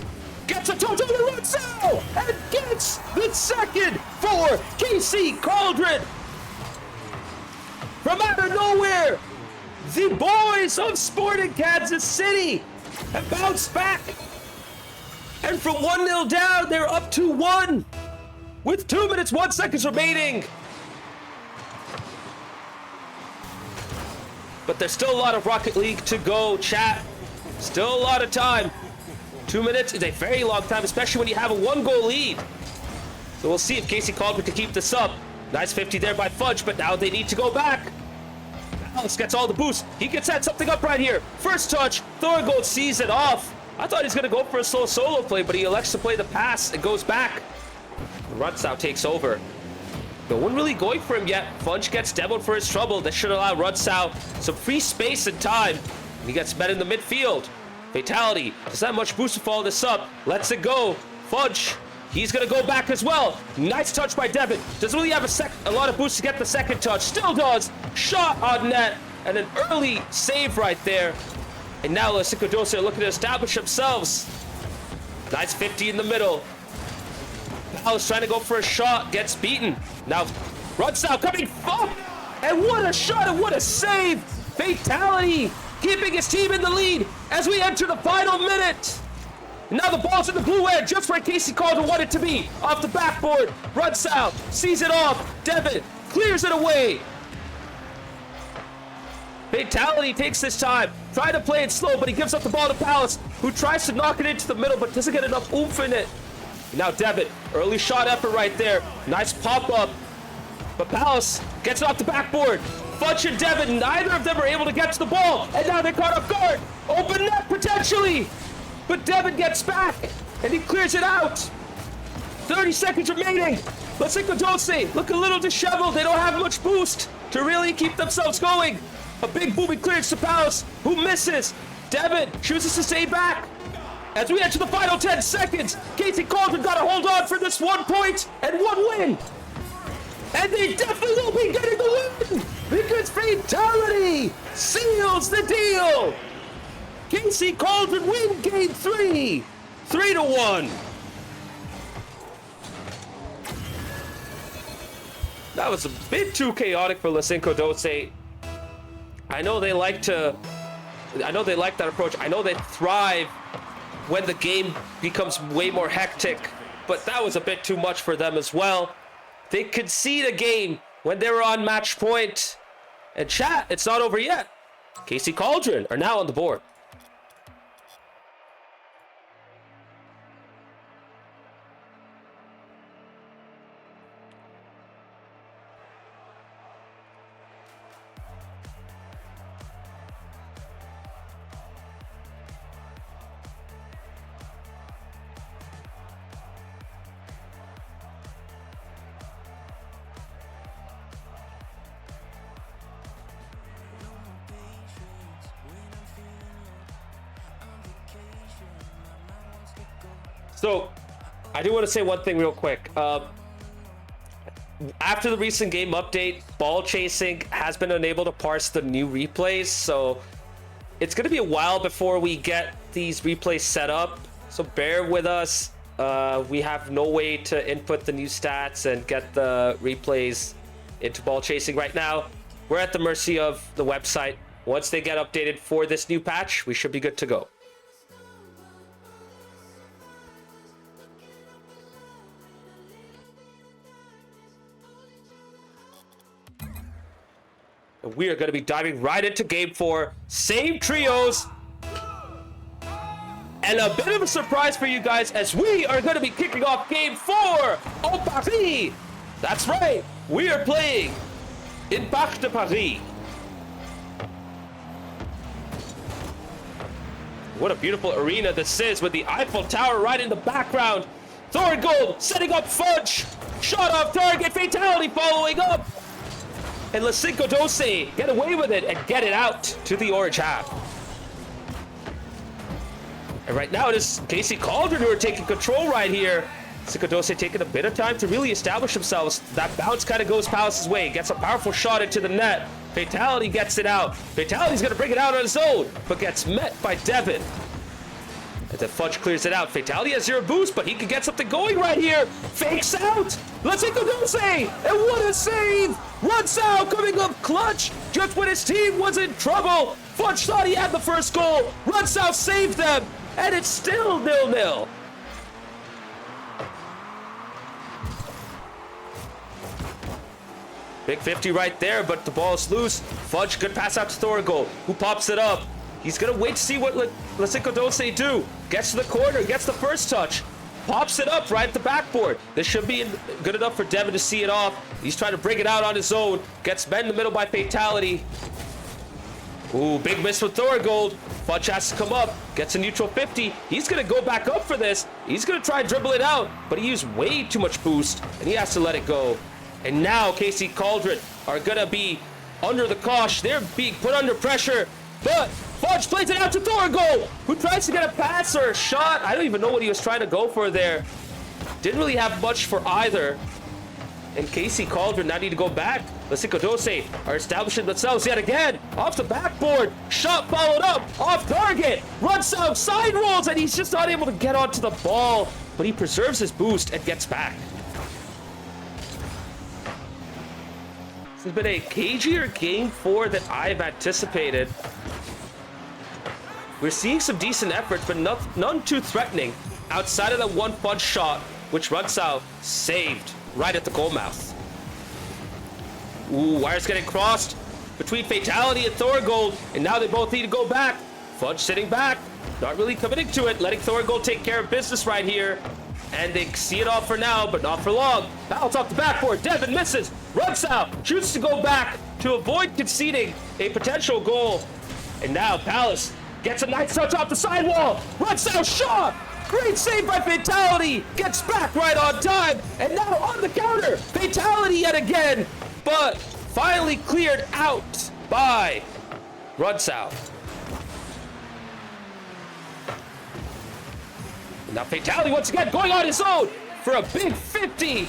Gets a touch on the Rutsau and gets the second for KC Cauldron. From out of nowhere, the boys of Sporting Kansas City have bounced back. And from 1-0 down, they're up to 1 with 2 minutes, 1 seconds remaining. But there's still a lot of Rocket League to go, chat. Still a lot of time. 2 minutes is a very long time, especially when you have a 1-goal lead. So we'll see if Casey Cauldron can keep this up. Nice 50 there by Fudge, but now they need to go back. Alex gets all the boost. He can set something up right here. First touch, Thorgold sees it off. I thought he's going to go for a slow solo play, but he elects to play the pass and goes back. Rutsau takes over. No one really going for him yet. Fudge gets demoed for his trouble. That should allow Rutsau some free space and time. He gets met in the midfield. Fatality doesn't have much boost to follow this up. Lets it go. Fudge, he's going to go back as well. Nice touch by Devin. Doesn't really have a lot of boost to get the second touch. Still does. Shot on net. And an early save right there. And now LaCinco12 are looking to establish themselves. Nice 50 in the middle. Palace trying to go for a shot. Gets beaten. Now Rutsau coming up. And what a shot and what a save. Fatality keeping his team in the lead as we enter the final minute. Now the ball's in the blue end, just where Casey Cauldron wanted it to be. Off the backboard, Rutsau sees it off. Devin clears it away. Fatality takes this time, trying to play it slow, but he gives up the ball to Palace, who tries to knock it into the middle, but doesn't get enough oomph in it. Now Devin, early shot effort right there. Nice pop-up, but Palace gets it off the backboard. Fudge and Devin, neither of them are able to get to the ball, and now they're caught off guard. Open net potentially, but Devin gets back, and he clears it out. 30 seconds remaining. LaCinco12 look a little disheveled. They don't have much boost to really keep themselves going. A big booming clearance to Palace, who misses. Devin chooses to stay back. As we enter the final 10 seconds, Casey Cauldron got to hold on for this 1 point and 1 win. And they definitely will be getting the win because Fatality seals the deal. Casey Cauldron win game 3, 3-1. That was a bit too chaotic for LaCinco12. I know they like that approach. I know they thrive when the game becomes way more hectic, but that was a bit too much for them as well. They concede a game when they were on match point. And chat, it's not over yet. Casey Cauldron are now on the board. So, I do want to say one thing real quick. After the recent game update, ball chasing has been unable to parse the new replays, so it's going to be a while before we get these replays set up. So bear with us. We have no way to input the new stats and get the replays into ball chasing right now. We're at the mercy of the website. Once they get updated for this new patch, we should be good to go. We are going to be diving right into game 4. Same trios. And a bit of a surprise for you guys as we are going to be kicking off game 4 au Paris. That's right, we are playing in Parc de Paris. What a beautiful arena this is with the Eiffel Tower right in the background. Thorgold setting up Fudge. Shot off target, fatality following up. And LaCinco12 get away with it and get it out to the orange half. And right now it is Cauldron who are taking control right here. LaCinco12 taking a bit of time to really establish themselves. That bounce kind of goes Palace's way. Gets a powerful shot into the net. Fatality gets it out. Fatality's going to bring it out on his own, but gets met by Devin. And then Fudge clears it out. Fatality has 0 boost, but he can get something going right here. Fakes out. LaCinco12, and what a save! Runsau coming up clutch just when his team was in trouble. Fudge thought he had the first goal. Runsau saved them, and it's still 0-0. Big 50 right there, but the ball is loose. Fudge, good pass out to Thorgold, who pops it up. He's going to wait to see what LaCinco12 do. Gets to the corner, gets the first touch. Pops it up right at the backboard. This should be good enough for Devin to see it off. He's trying to bring it out on his own. Gets met in the middle by Fatality. Ooh, big miss from Thorgold. Fudge has to come up. Gets a neutral 50. He's going to go back up for this. He's going to try and dribble it out, but he used way too much boost, and he has to let it go. And now Cauldron are going to be under the cosh. They're being put under pressure, but Fudge plays it out to Thorgold, who tries to get a pass or a shot. I don't even know what he was trying to go for there. Didn't really have much for either. And Cauldron now need to go back. LaCinco12 are establishing themselves yet again. Off the backboard. Shot followed up. Off target. Runs out. Side rolls. And he's just not able to get onto the ball. But he preserves his boost and gets back. This has been a cagier game 4 than I've anticipated. We're seeing some decent efforts, but none too threatening outside of that one Fudge shot, which Runsau saved right at the goal mouth. Ooh, wires getting crossed between Fatality and Thorgold, and now they both need to go back. Fudge sitting back, not really committing to it, letting Thorgold take care of business right here. And they see it off for now, but not for long. Bounce off the backboard. Devin misses. Runsau shoots to go back to avoid conceding a potential goal. And now Palace gets a nice touch off the sidewall. Runsau shot. Great save by Fatality. Gets back right on time. And now on the counter. Fatality yet again. But finally cleared out by Runsau. Now Fatality once again going on his own for a big 50.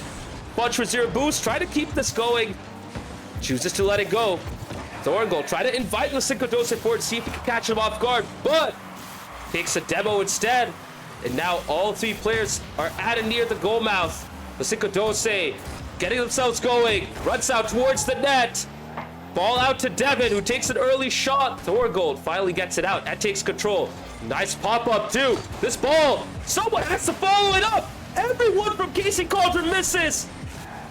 Fudge for 0 boost, try to keep this going. Chooses to let it go. Thorgold try to invite LaCinco12 forward, see if he can catch him off guard, but takes a demo instead. And now all 3 players are at and near the goal mouth. LaCinco12 getting themselves going, runs out towards the net. Ball out to Devin, who takes an early shot. Thorgold finally gets it out and takes control. Nice pop-up, too. This ball, someone has to follow it up. Everyone from Cauldron misses.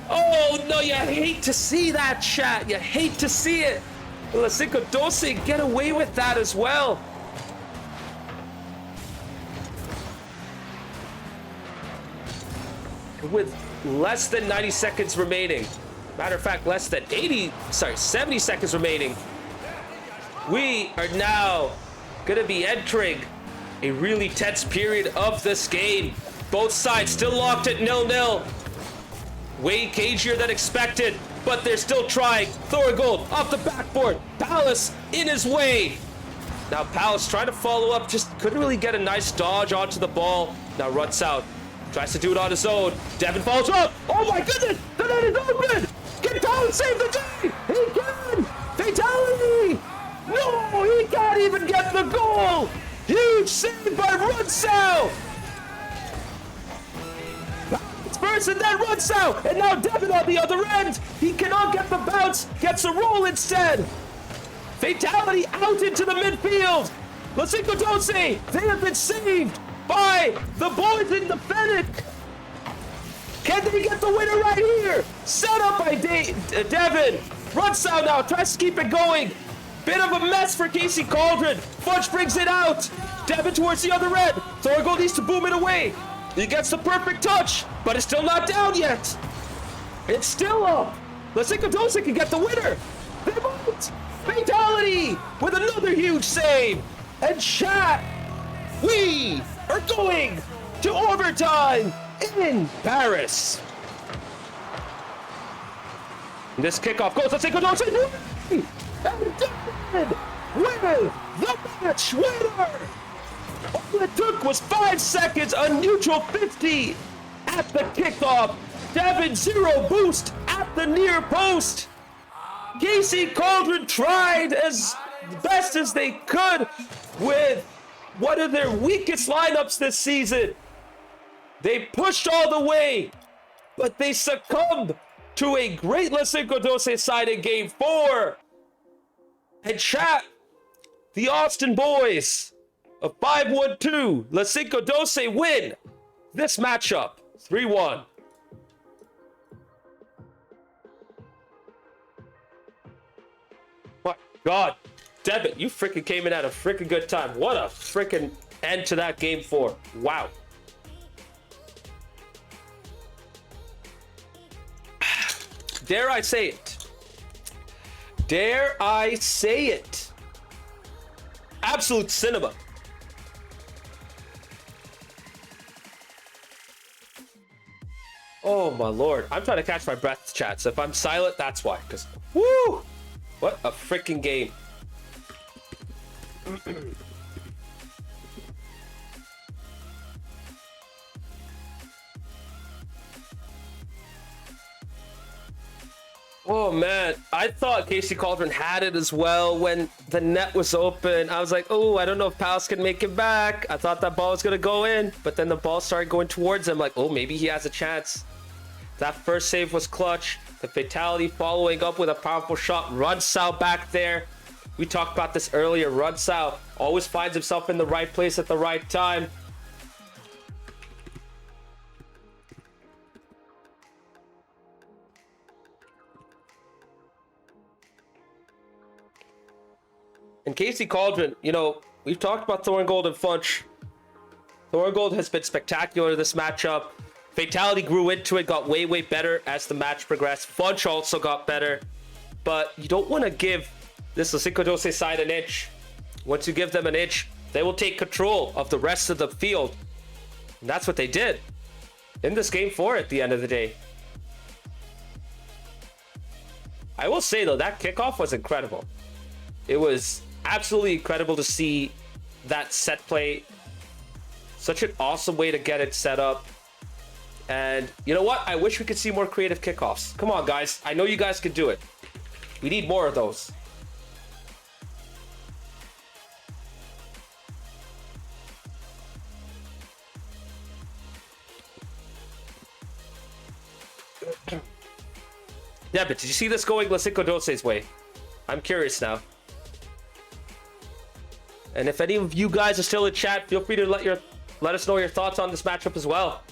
Oh, no, you hate to see that, chat. You hate to see it. LaCinco12 get away with that as well. With less than 90 seconds remaining, matter of fact, less than 70 seconds remaining, we are now going to be entering a really tense period of this game. Both sides still locked at 0-0. Way cagier than expected, but they're still trying. Thorgold off the backboard. Palace in his way. Now Palace trying to follow up, just couldn't really get a nice dodge onto the ball. Now runs out. Tries to do it on his own. Devin follows up. Oh my goodness! The net is open! Can Palace save the day? He can! Fatality! No! He can't even get the goal! Huge save by Runsau! First and then Runsau! And now Devin on the other end! He cannot get the bounce! Gets a roll instead! Fatality out into the midfield! LaCinco12, they have been saved by the boys in the Fennec! Can they get the winner right here? Set up by Devin! Runsau now tries to keep it going! Bit of a mess for Casey Cauldron. Fudge brings it out. Devin towards the other end. Thorgold needs to boom it away. He gets the perfect touch, but it's still not down yet. It's still up. LaCinco12 can get the winner. They won't. Fatality with another huge save. And chat, we are going to overtime in Paris. This kickoff goes LaCinco12 and David with the match winner. All it took was 5 seconds, a neutral 50 at the kickoff. Devin 0 boost at the near post. Casey Cauldron tried as best as they could with one of their weakest lineups this season. They pushed all the way, but they succumbed to a great LaCinco12 side in game 4. And chat, the Austin boys of 512, LaCinco12 win this matchup 3-1. My God, Devin, you freaking came in at a freaking good time. What a freaking end to that game 4. Wow. Dare I say it? Dare I say it? Absolute cinema. Oh my Lord. I'm trying to catch my breath, chat. So if I'm silent, that's why. Because, woo! What a freaking game. Oh man, I thought Casey Cauldron had it as well when the net was open. I was like, oh, I don't know if Palace can make it back. I thought that ball was gonna go in, but then the ball started going towards him. Like, oh, maybe he has a chance. That first save was clutch. The fatality following up with a powerful shot. Runsau back there. We talked about this earlier. Runsau always finds himself in the right place at the right time. And Casey Cauldron, you know, we've talked about Thorgold and Funch. Thorgold has been spectacular this matchup. Fatality grew into it, got way, way better as the match progressed. Funch also got better. But you don't want to give this LaCinco12 side an inch. Once you give them an inch, they will take control of the rest of the field. And that's what they did in this game 4 at the end of the day. I will say, though, that kickoff was incredible. It was absolutely incredible to see that set play. Such an awesome way to get it set up. And you know what? I wish we could see more creative kickoffs. Come on, guys. I know you guys could do it. We need more of those. Yeah, but did you see this going LaCinco12's way? I'm curious now. And if any of you guys are still in chat, feel free to let us know your thoughts on this matchup as well.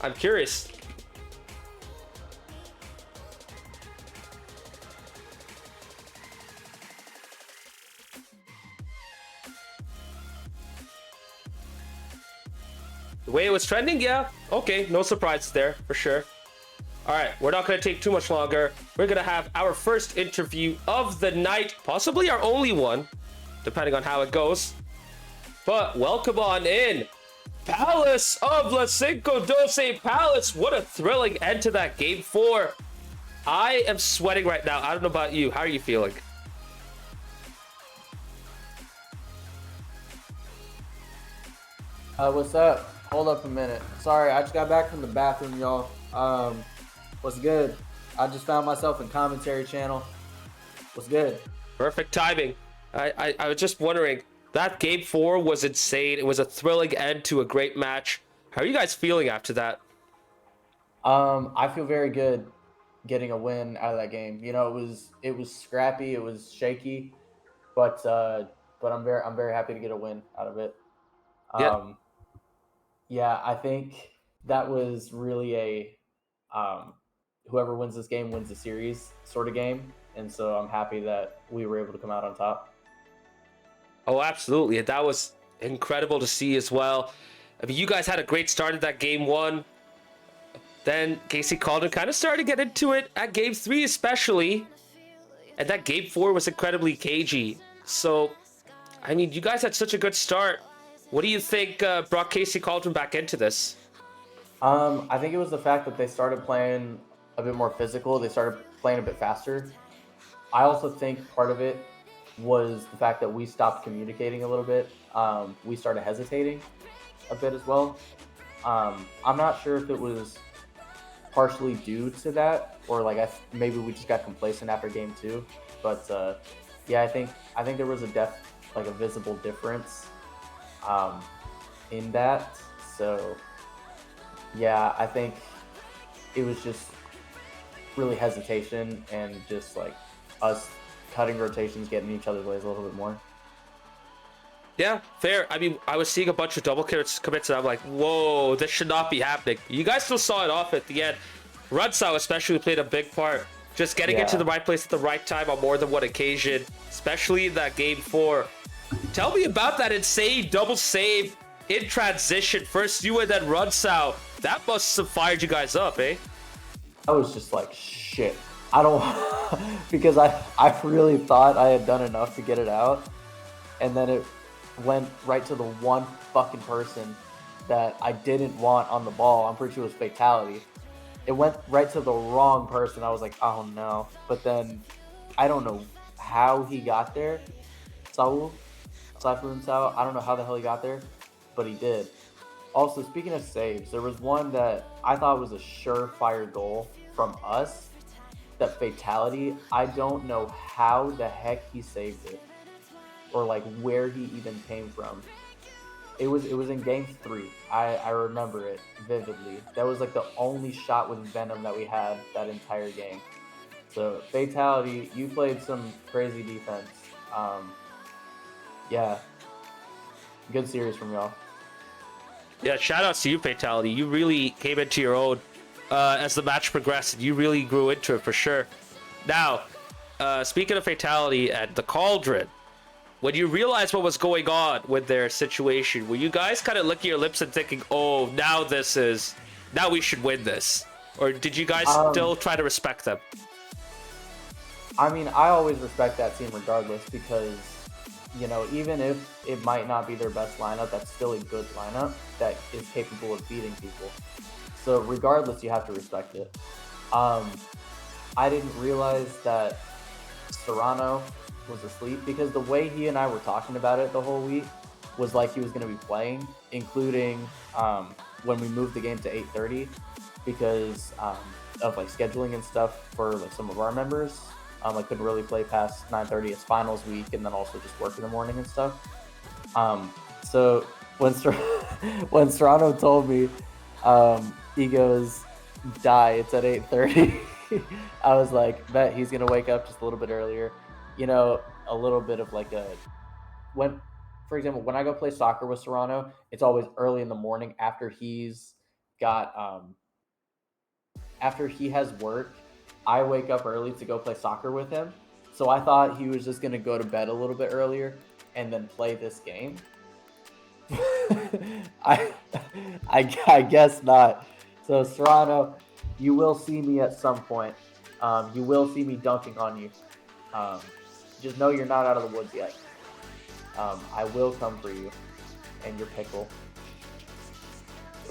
I'm curious. The way it was trending, yeah. Okay, no surprises there, for sure. All right, we're not going to take too much longer. We're going to have our first interview of the night, possibly our only one, depending on how it goes. But welcome on in, Palace of LaCinco12. Palace, what a thrilling end to that game 4. I am sweating right now. I don't know about you. How are you feeling? What's up? Hold up a minute. Sorry, I just got back from the bathroom, y'all. What's good? I just found myself in commentary channel. What's good? Perfect timing. I was just wondering, that game 4 was insane. It was a thrilling end to a great match. How are you guys feeling after that? I feel very good getting a win out of that game. You know, it was scrappy, it was shaky, but I'm very happy to get a win out of it. Yeah, I think that was really a whoever wins this game wins the series sort of game, and so I'm happy that we were able to come out on top. Oh, absolutely. And that was incredible to see as well. I mean, you guys had a great start at that game one. Then Casey Cauldron kind of started to get into it at game three, especially. And that game four was incredibly cagey. So, I mean, you guys had such a good start. What do you think brought Casey Cauldron back into this? I think it was the fact that they started playing a bit more physical. They started playing a bit faster. I also think part of it was the fact that we stopped communicating a little bit. We started hesitating a bit as well. I'm not sure if it was partially due to that, or like maybe we just got complacent after game two. But yeah, I think there was a visible difference in that. So yeah, I think it was just really hesitation and just like us cutting rotations, getting in each other's ways a little bit more. Yeah, fair. I mean, I was seeing a bunch of double commits, and I'm like, whoa, this should not be happening. You guys still saw it off at the end. Runsau especially played a big part. Just getting into the right place at the right time on more than one occasion, especially in that game four. Tell me about that insane double save in transition. First you and then Runsau. That must have fired you guys up, eh? I was just like, shit. I don't because I really thought I had done enough to get it out, and then it went right to the one fucking person that I didn't want on the ball. I'm pretty sure it was fatality. It went right to the wrong person. I was like, oh no. But then I don't know how he got there. Saifun Sao. I don't know how the hell he got there, but he did. Also, speaking of saves, there was one that I thought was a surefire goal from us. That fatality. I don't know how the heck he saved it, or like where he even came from. It was in game three. I remember it vividly. That was like the only shot with venom that we had that entire game. So fatality, you played some crazy defense. Yeah, good series from y'all. Yeah, shout outs to you, Fatality. You really came into your own as the match progressed. You really grew into it for sure. Now, speaking of Fatality and the Cauldron, when you realized what was going on with their situation, were you guys kind of licking your lips and thinking, oh, now we should win this? Or did you guys still try to respect them? I mean, I always respect that team regardless because, you know, even if it might not be their best lineup, that's still a good lineup that is capable of beating people. So regardless, you have to respect it. I didn't realize that Serrano was asleep because the way he and I were talking about it the whole week was like he was going to be playing, including when we moved the game to 8:30 because of like scheduling and stuff for like some of our members. I couldn't really play past 9:30. It's finals week, and then also just work in the morning and stuff. So when when Serrano told me, he goes, "Die! It's at 8:30." I was like, "Bet he's gonna wake up just a little bit earlier." You know, a little bit of like for example, when I go play soccer with Serrano, it's always early in the morning after he's got after he has work. I wake up early to go play soccer with him. So I thought he was just going to go to bed a little bit earlier and then play this game. I guess not. So Serrano, you will see me at some point. You will see me dunking on you. Just know you're not out of the woods yet. I will come for you and your pickle.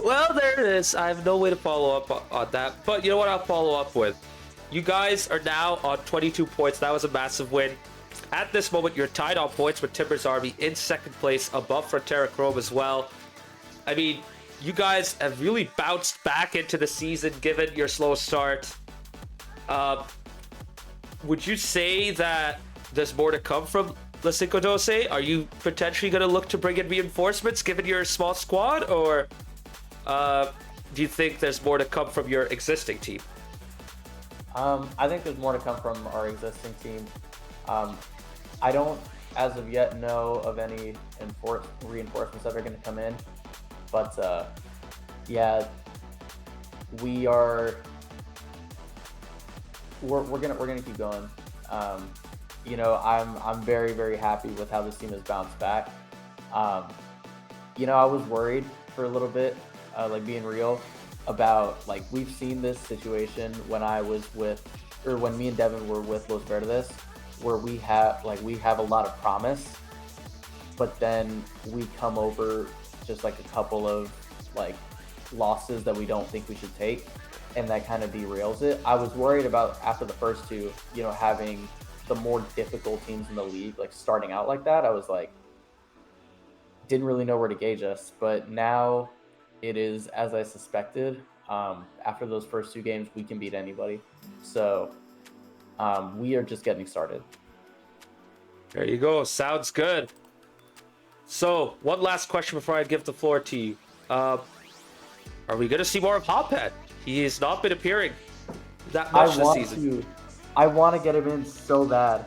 Well, there it is. I have no way to follow up on that. But you know what I'll follow up with? You guys are now on 22 points. That was a massive win. At this moment, you're tied on points with Timber's Army in second place, above Frontera Chrome as well. I mean, you guys have really bounced back into the season, given your slow start. Would you say that there's more to come from LaCinco12? Are you potentially going to look to bring in reinforcements, given your small squad? Or do you think there's more to come from your existing team? I think there's more to come from our existing team. I don't, as of yet, know of any reinforcements that are going to come in, but yeah, we're gonna keep going. I'm very, very happy with how this team has bounced back. I was worried for a little bit, like being real, about like we've seen this situation when I was with, or when me and Devin were with Los Verdes, where we have a lot of promise, but then we come over just like a couple of like losses that we don't think we should take, and that kind of derails it. I was worried about after the first two, having the more difficult teams in the league, like starting out like that. I was like, didn't really know where to gauge us, but now it is as I suspected. After those first two games, we can beat anybody. So we are just getting started. There you go. Sounds good. So, one last question before I give the floor to you. Are we going to see more of Hophead? He has not been appearing that much this season. I want to get him in so bad.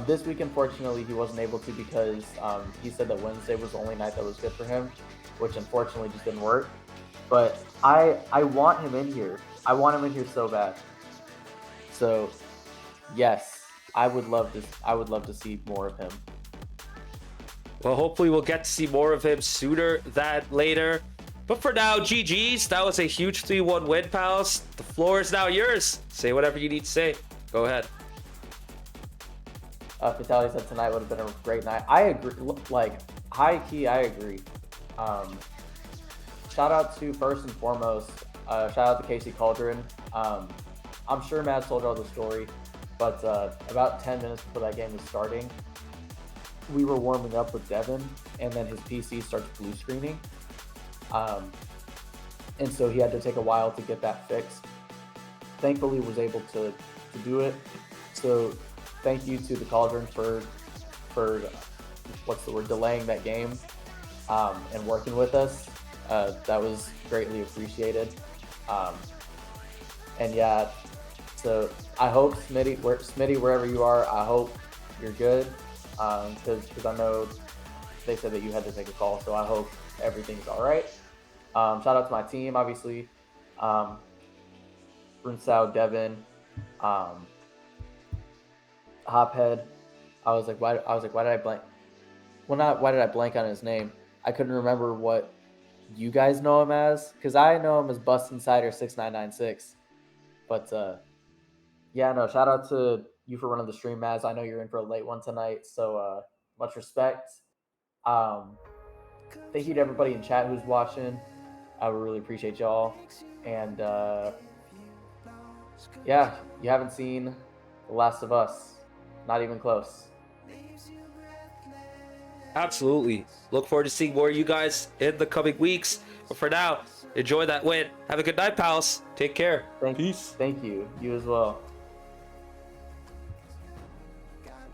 This week, unfortunately, he wasn't able to because he said that Wednesday was the only night that was good for him, which unfortunately just didn't work. But I want him in here. I want him in here so bad. So, yes, I would love to see more of him. Well, hopefully we'll get to see more of him sooner than later. But for now, GG's. That was a huge 3-1 win, pals. The floor is now yours. Say whatever you need to say. Go ahead. Vitaly said tonight would have been a great night. I agree. Like, high key, I agree. Shout out to, first and foremost, shout out to Casey Cauldron. I'm sure Matt told y'all the story, but about 10 minutes before that game was starting, we were warming up with Devin, and then his PC starts blue screening. And so he had to take a while to get that fixed. Thankfully, was able to do it. So thank you to the Cauldron for delaying that game and working with us. That was greatly appreciated. And yeah, so I hope Smitty, wherever you are, I hope you're good. Because I know they said that you had to take a call, so I hope everything's all right. Shout out to my team, obviously. Brunsao, Devin, Hophead. I was like, why did I blank? Well, not why did I blank on his name? I couldn't remember what you guys know him as, because I know him as Bust Insider 6996. But yeah, no, shout out to you for running the stream, Maz. I know you're in for a late one tonight, so much respect. Thank you to everybody in chat who's watching. I would really appreciate y'all. And yeah, you haven't seen The Last of Us. Not even close. Absolutely. Look forward to seeing more of you guys in the coming weeks. But for now, enjoy that win. Have a good night, pals. Take care. Peace. Thank you. You as well.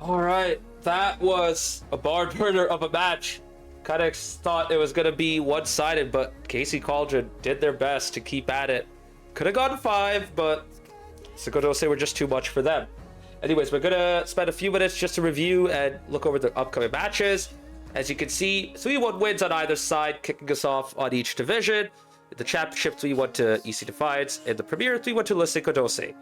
All right. That was a barn burner of a match. Kind of thought it was going to be one-sided, but Casey Cauldron did their best to keep at it. Could have gone 5, but LaCinco12 were just too much for them. Anyways, we're going to spend a few minutes just to review and look over the upcoming matches. As you can see, 3-1 wins on either side, kicking us off on each division. In the Championship, 3-1 to EC Defiance. In the Premier, 3-1 to LaCinco12.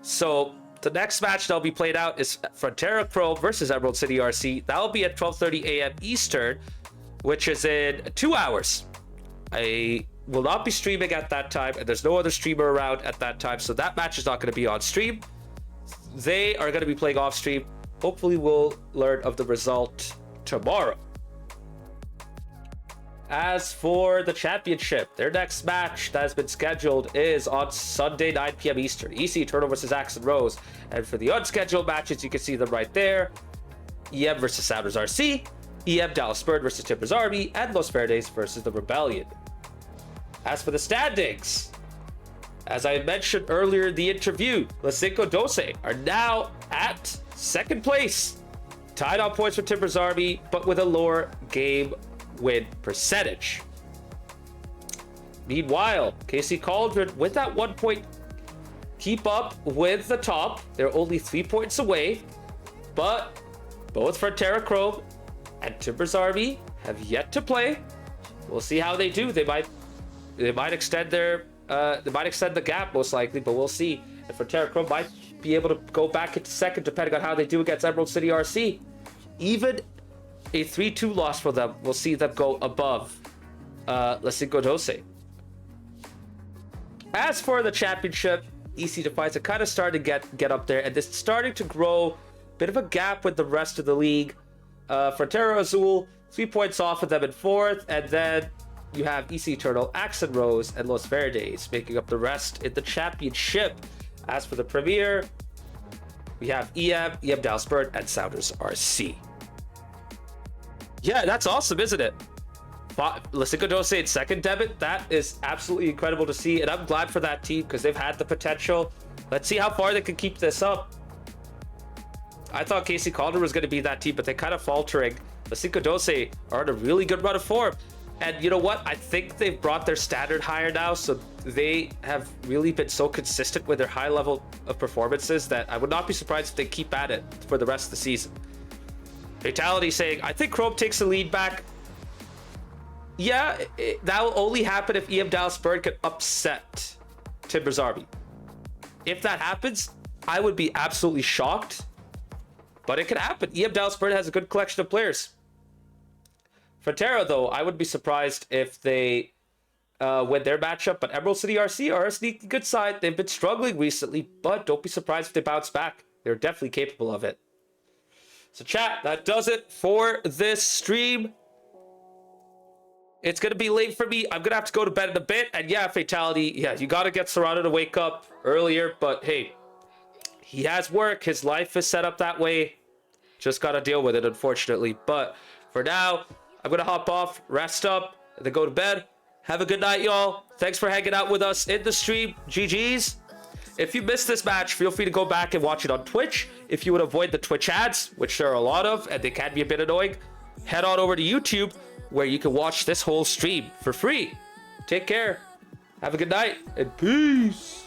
So, the next match that'll be played out is Frontera Chrome versus Emerald City RC. That'll be at 12:30 a.m. Eastern, which is in 2 hours. I will not be streaming at that time, and there's no other streamer around at that time, so that match is not going to be on stream. They are going to be playing off stream. Hopefully, we'll learn of the result tomorrow. As for the championship, their next match that has been scheduled is on Sunday, 9 p.m. Eastern. EC Eternal versus Axon Rose. And for the unscheduled matches, you can see them right there. EM versus Sounders RC, EM Dallas Bird versus Timbers Army, and Los Verdes versus the Rebellion. As for the standings, as I mentioned earlier in the interview, LaCinco12 are now at second place, tied on points with Timbers Army, but with a lower game win percentage. Meanwhile, Casey Cauldron, with that 1 point, keep up with the top. They're only 3 points away, but both Frontera Chrome and Timbers Army have yet to play. We'll see how they do. They might extend the gap most likely, but we'll see. And Frontera Chrome might be able to go back into second depending on how they do against Emerald City RC. Even a 3-2 loss for them will see them go above LaCinco12. As for the championship, EC Defiance are kind of starting to get up there, and it's starting to grow a bit of a gap with the rest of the league. Frontera Azul, 3 points off of them in 4th, and then you have EC Eternal, Accent Rose, and Los Verdes making up the rest in the championship. As for the Premier, we have EM Dalspurt, and Sounders RC. Yeah, that's awesome, isn't it? LaCinco12 in second debit, that is absolutely incredible to see, and I'm glad for that team because they've had the potential. Let's see how far they can keep this up. I thought KC Cauldron was going to be that team, but they're kind of faltering. LaCinco12 are in a really good run of form. And you know what? I think they've brought their standard higher now, so they have really been so consistent with their high level of performances that I would not be surprised if they keep at it for the rest of the season. Fatality saying, I think Chrome takes the lead back. Yeah, that will only happen if EM Dalspurt can upset Timber's Army. If that happens, I would be absolutely shocked. But it could happen. EM Dalspurt has a good collection of players. Frontera, though, I would be surprised if they win their matchup. But Emerald City RC are a sneaky good side. They've been struggling recently, but don't be surprised if they bounce back. They're definitely capable of it. So chat, that does it for this stream. It's going to be late for me. I'm going to have to go to bed in a bit. And yeah, Fatality, yeah, you got to get Serrano to wake up earlier. But hey, he has work. His life is set up that way. Just got to deal with it, unfortunately. But for now, I'm going to hop off, rest up, and then go to bed. Have a good night, y'all. Thanks for hanging out with us in the stream. GG's. If you missed this match, feel free to go back and watch it on Twitch. If you would avoid the Twitch ads, which there are a lot of, and they can be a bit annoying, head on over to YouTube, where you can watch this whole stream for free. Take care. Have a good night, and peace.